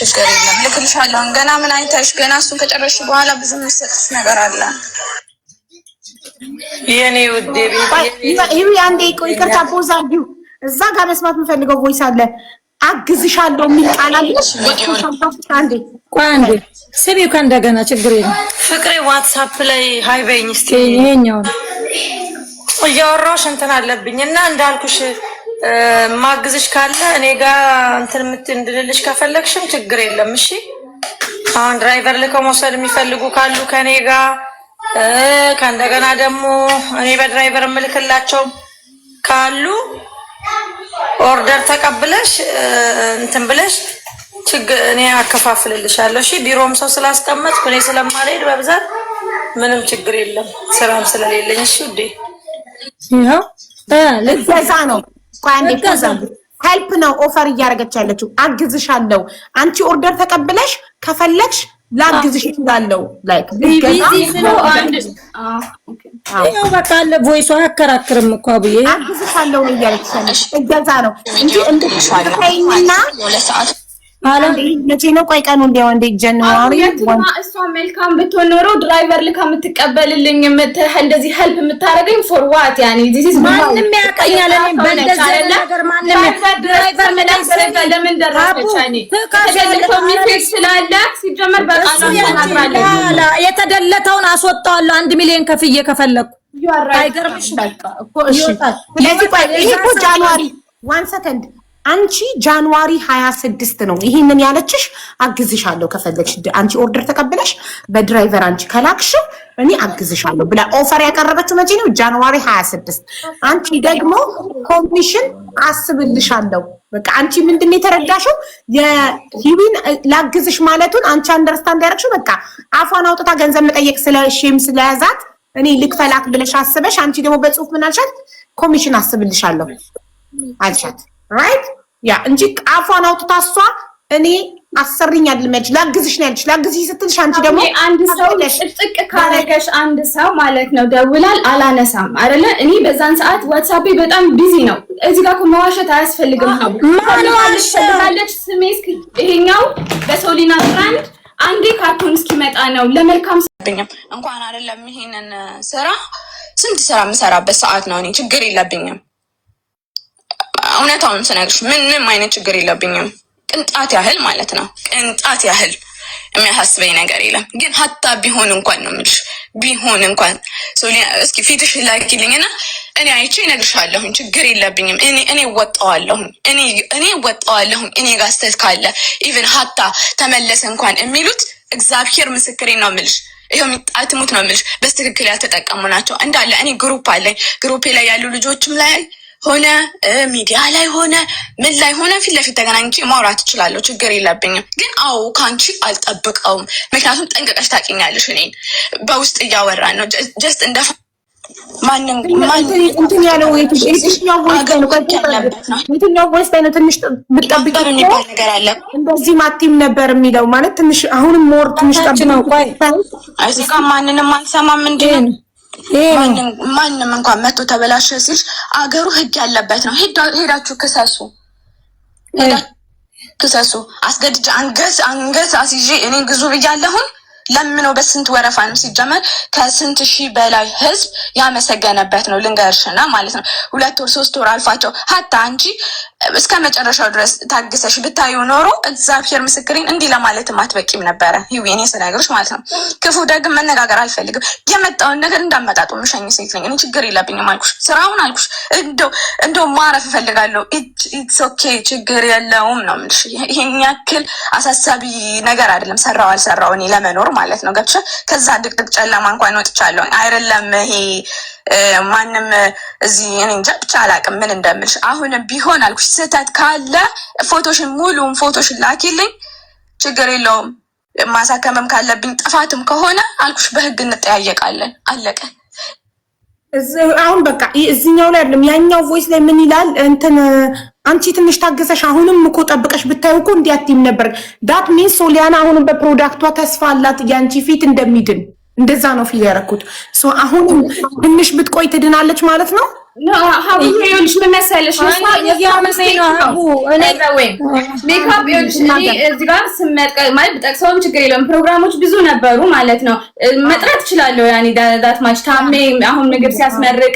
ችግር የለም ልክልሻለሁ። ገና ምን አይተሽ ገና እሱን ከጨረስሽ በኋላ ብዙ የሚሰጥሽ ነገር አለ። የኔ ውዴ ይሄ አንዴ ይቅርታ ፖዝ አድርጊው። እዛ ጋር መስማት የምፈልገው ቮይስ አለ። አግዝሻለሁ የሚል ቃል አለ። አንዴ ስሚው ከእንደገና ችግር የለም። ፍቅሬ ዋትስአፕ ላይ ሃይ በይኝ እስቲ። ይሄኛው እያወራሁሽ እንትን አለብኝና እንዳልኩሽ ማግዝሽ ካለ እኔ ጋር እንትን እንድልልሽ ከፈለግሽም ችግር የለም። እሺ አሁን ድራይቨር ልከው መውሰድ የሚፈልጉ ካሉ ከኔ ጋር ከእንደገና ደግሞ እኔ በድራይቨር ምልክላቸው ካሉ ኦርደር ተቀብለሽ እንትን ብለሽ እኔ አከፋፍልልሻለሁ። እሺ ቢሮም ሰው ስላስቀመጥኩ እኔ ስለማልሄድ በብዛት ምንም ችግር የለም፣ ስራም ስለሌለኝ። እሺ ውዴ ይሄው ለዛ ነው ቋንዴ ተዛም ሄልፕ ነው ኦፈር እያደረገች ያለችው። አግዝሻለሁ አንቺ ኦርደር ተቀብለሽ ከፈለግሽ ላግዝሽ ይችላልው ላይክ ይሄው በቃ አለ ቮይሱ አያከራክርም እኮ አብዬ አግዝሻለሁ እያለች ያለች እገዛ ነው እንጂ እንድትከይና ለሰዓት አላንዴ መቼ ነው ቆይ ቀኑ እንዲያው እንደ ጃንዋሪ እሷ መልካም ብትሆን ኖሮ ድራይቨር ልካ የምትቀበልልኝ እንደዚህ ሄልፕ የምታረገኝ ፎር ዋት ያኒ ዲስ ኢዝ ማንም ያቀኛል። እኔ በእንደዚህ ነገር ማንም ድራይቨር መላሰረጋ ለምን ደረሰች ያኒ ከደለተው ሚፌክስ ስላለ ሲጀመር በቃ ነው የተደለተውን አስወጣዋለሁ 1 ሚሊዮን ከፍዬ ከፈለኩ አይገርምሽ? በቃ እኮ እሺ ለዚህ ቆይ ይሄ እኮ ጃንዋሪ 1 ሰከንድ አንቺ ጃንዋሪ 26 ነው ይሄንን ያለችሽ። አግዝሻለሁ ከፈለግሽ አንቺ ኦርደር ተቀበለሽ በድራይቨር አንቺ ከላክሽ እኔ አግዝሻለሁ ብላ ኦፈር ያቀረበችው መቼ ነው? ጃንዋሪ 26። አንቺ ደግሞ ኮሚሽን አስብልሻለሁ። በቃ አንቺ ምንድነው የተረዳሽው? የሂዊን ላግዝሽ ማለቱን አንቺ አንደርስታንድ ያደረግሽው በቃ አፏን አውጥታ ገንዘብ መጠየቅ ስለሽም ስለያዛት እኔ ልክፈላት ብለሽ አስበሽ አንቺ ደግሞ በጽሁፍ ምን አልሻት? ኮሚሽን አስብልሻለሁ አልሻት። ራይት ያ እንጂ አፏን አውጥታ እሷ እኔ አሰሪኝ አይደለች ላግዝሽ ነው ያለች። ላግዝሽ ስትልሽ አንቺ ደግሞ አንድ ሰው ጥቅ ካረገሽ አንድ ሰው ማለት ነው ደውላል አላነሳም አይደለ? እኔ በዛን ሰዓት ዋትስአፕ በጣም ቢዚ ነው። እዚህ ጋር መዋሸት አያስፈልግም። ማለሽ ስሜስ ይሄኛው በሶሊና ብራንድ አንዴ ካርቶን እስኪመጣ ነው ለመልካም ሰብኝም እንኳን አይደለም ይሄንን ስራ ስንት ስራ የምሰራበት ሰዓት ነው። እኔ ችግር የለብኝም። እውነታውን ስነግርሽ ምንም አይነት ችግር የለብኝም። ቅንጣት ያህል ማለት ነው ቅንጣት ያህል የሚያሳስበኝ ነገር የለም። ግን ሀታ ቢሆን እንኳን ነው የምልሽ ቢሆን እንኳን ሶሊያ እስኪ ፊትሽ ላኪልኝና እኔ አይቼ እነግርሻለሁኝ። ችግር የለብኝም። እኔ ወጣዋለሁኝ እኔ ወጣዋለሁኝ። እኔ ጋር ስተት ካለ ኢቭን ሀታ ተመለሰ እንኳን የሚሉት እግዚአብሔር ምስክሬን ነው የምልሽ። ይሄው የሚጣትሙት ነው የምልሽ። በስትክክል ያልተጠቀሙ ናቸው እንዳለ። እኔ ግሩፕ አለኝ። ግሩፔ ላይ ያሉ ልጆችም ላይ ሆነ ሚዲያ ላይ ሆነ ምን ላይ ሆነ ፊት ለፊት ተገናኝቼ ማውራት እችላለሁ። ችግር የለብኝም። ግን አዎ ካንቺ አልጠብቀውም። ምክንያቱም ጠንቀቀሽ ታውቂኛለሽ። እኔን በውስጥ እያወራን ነው ጀስት እንደ ማንም እንትን ያለው የትኛው ወይስ ነው ትንሽ ብትጠብቂ የሚባል ነገር አለ። እንደዚህ ማቲም ነበር የሚለው ማለት ትንሽ አሁንም ሞር ትንሽ ጠብቂ ነው። ቆይ እዚህ ጋር ማንንም አልሰማም እንዴ ማንም እንኳን መጥቶ ተበላሸ ሲል አገሩ ህግ ያለበት ነው። ሄዳችሁ ክሰሱ። አስገድጅ አንገት አስይዤ እኔ ግዙ ብያለሁኝ። ለምነው በስንት ወረፋ ነው ሲጀመር ከስንት ሺህ በላይ ህዝብ ያመሰገነበት ነው። ልንገርሽና ማለት ነው 2 ወር 3 ወር አልፋቸው ሀታ አንቺ እስከ መጨረሻው ድረስ ታግሰሽ ብታዩ ኖሮ እግዚአብሔር ምስክሬን እንዲህ ለማለትም አትበቂም ነበረ። ይሄኔ ስነግርሽ ማለት ነው። ክፉ ደግም መነጋገር አልፈልግም። የመጣውን ነገር እንዳመጣጡ ምሸኝ ሴት ነኝ እኔ። ችግር የለብኝም አልኩሽ። ስራውን አልኩሽ እንደው ማረፍ እፈልጋለሁ። ኢትስ ኦኬ ችግር የለውም ነው የምልሽ። ይሄን ያክል አሳሳቢ ነገር አይደለም። ሰራው አልሰራው እኔ ለመኖር ማለት ነው። ገብቼ ከዛ ድቅድቅ ጨለማ እንኳን ወጥቻለሁ። አይደለም ይሄ ማንም እዚህ እኔ እንጃ ብቻ አላውቅም ምን እንደምልሽ። አሁንም ቢሆን አልኩሽ ስህተት ካለ ፎቶሽን ሙሉውን ፎቶሽን ላኪልኝ። ችግር የለውም። ማሳከመም ካለብኝ ጥፋትም ከሆነ አልኩሽ በህግ እንጠያየቃለን። አለቀ። አሁን በቃ እዚህኛው ላይ አይደለም ያኛው ቮይስ ላይ ምን ይላል እንትን አንቺ ትንሽ ታገሰሽ አሁንም እኮ ጠብቀሽ ብታዩ እኮ እንዲያትም ነበር። ዳት ሚንስ ሶሊያና አሁንም በፕሮዳክቷ ተስፋ አላት ያንቺ ፊት እንደሚድን እንደዛ ነው ፊል ያደረኩት። አሁን ትንሽ ብትቆይ ትድናለች ማለት ነው። ይኸውልሽ ምን መሰለሽ ሜካፕ ይኸውልሽ እኔ እዚህ ጋር ስመጥቀ ማለት ብጠቅሰውም ችግር የለውም። ፕሮግራሞች ብዙ ነበሩ ማለት ነው። መጥራት እችላለሁ። ያኔ ዳት ማች ታሜ አሁን ምግብ ሲያስመርቅ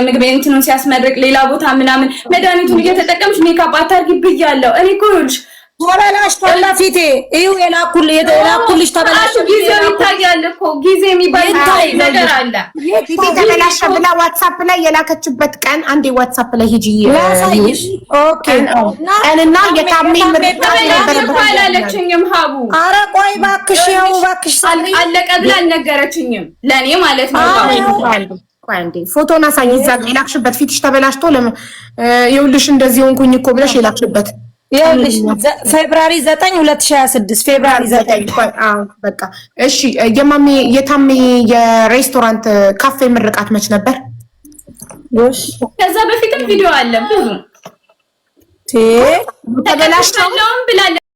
ምግብ እንትኑን ሲያስመርቅ ሌላ ቦታ ምናምን መድኃኒቱን እየተጠቀምሽ ሜካፕ አታርጊ ብያለሁ። እኔ እኮ ይኸውልሽ ተበላሽቷል ፊቴ። ይኸው የላኩልሽ ተበላሽ። ጊዜው ይታያል እኮ ጊዜ የሚባል ነገር አለ። ፊቴ ተበላሸ ብላ ዋትስአፕ ላይ የላከችበት ቀን አንዴ ዋትስአፕ ላይ ሂጂ ያሳይሽ። ኦኬ እና የታሜ ምርጫ አላለችኝም ሀቡ። ኧረ ቆይ እባክሽ፣ ያው እባክሽ አለቀ ብላ አልነገረችኝም ለኔ ማለት ነው። ቆይ አንዴ ፎቶን አሳይ። እዛ የላክሽበት ፊትሽ ተበላሽቶ ይኸውልሽ እንደዚህ ሆንኩኝ እኮ ብለሽ የላክሽበት ይኸውልሽ ፌብራሪ 9 2026 ፌብራሪ 9 በቃ እሺ። የታሜ የሬስቶራንት ካፌ ምርቃት መች ነበር? ከዛ በፊትም ቪዲዮ አለ ብዙ ተበላሽቶ ብላለች።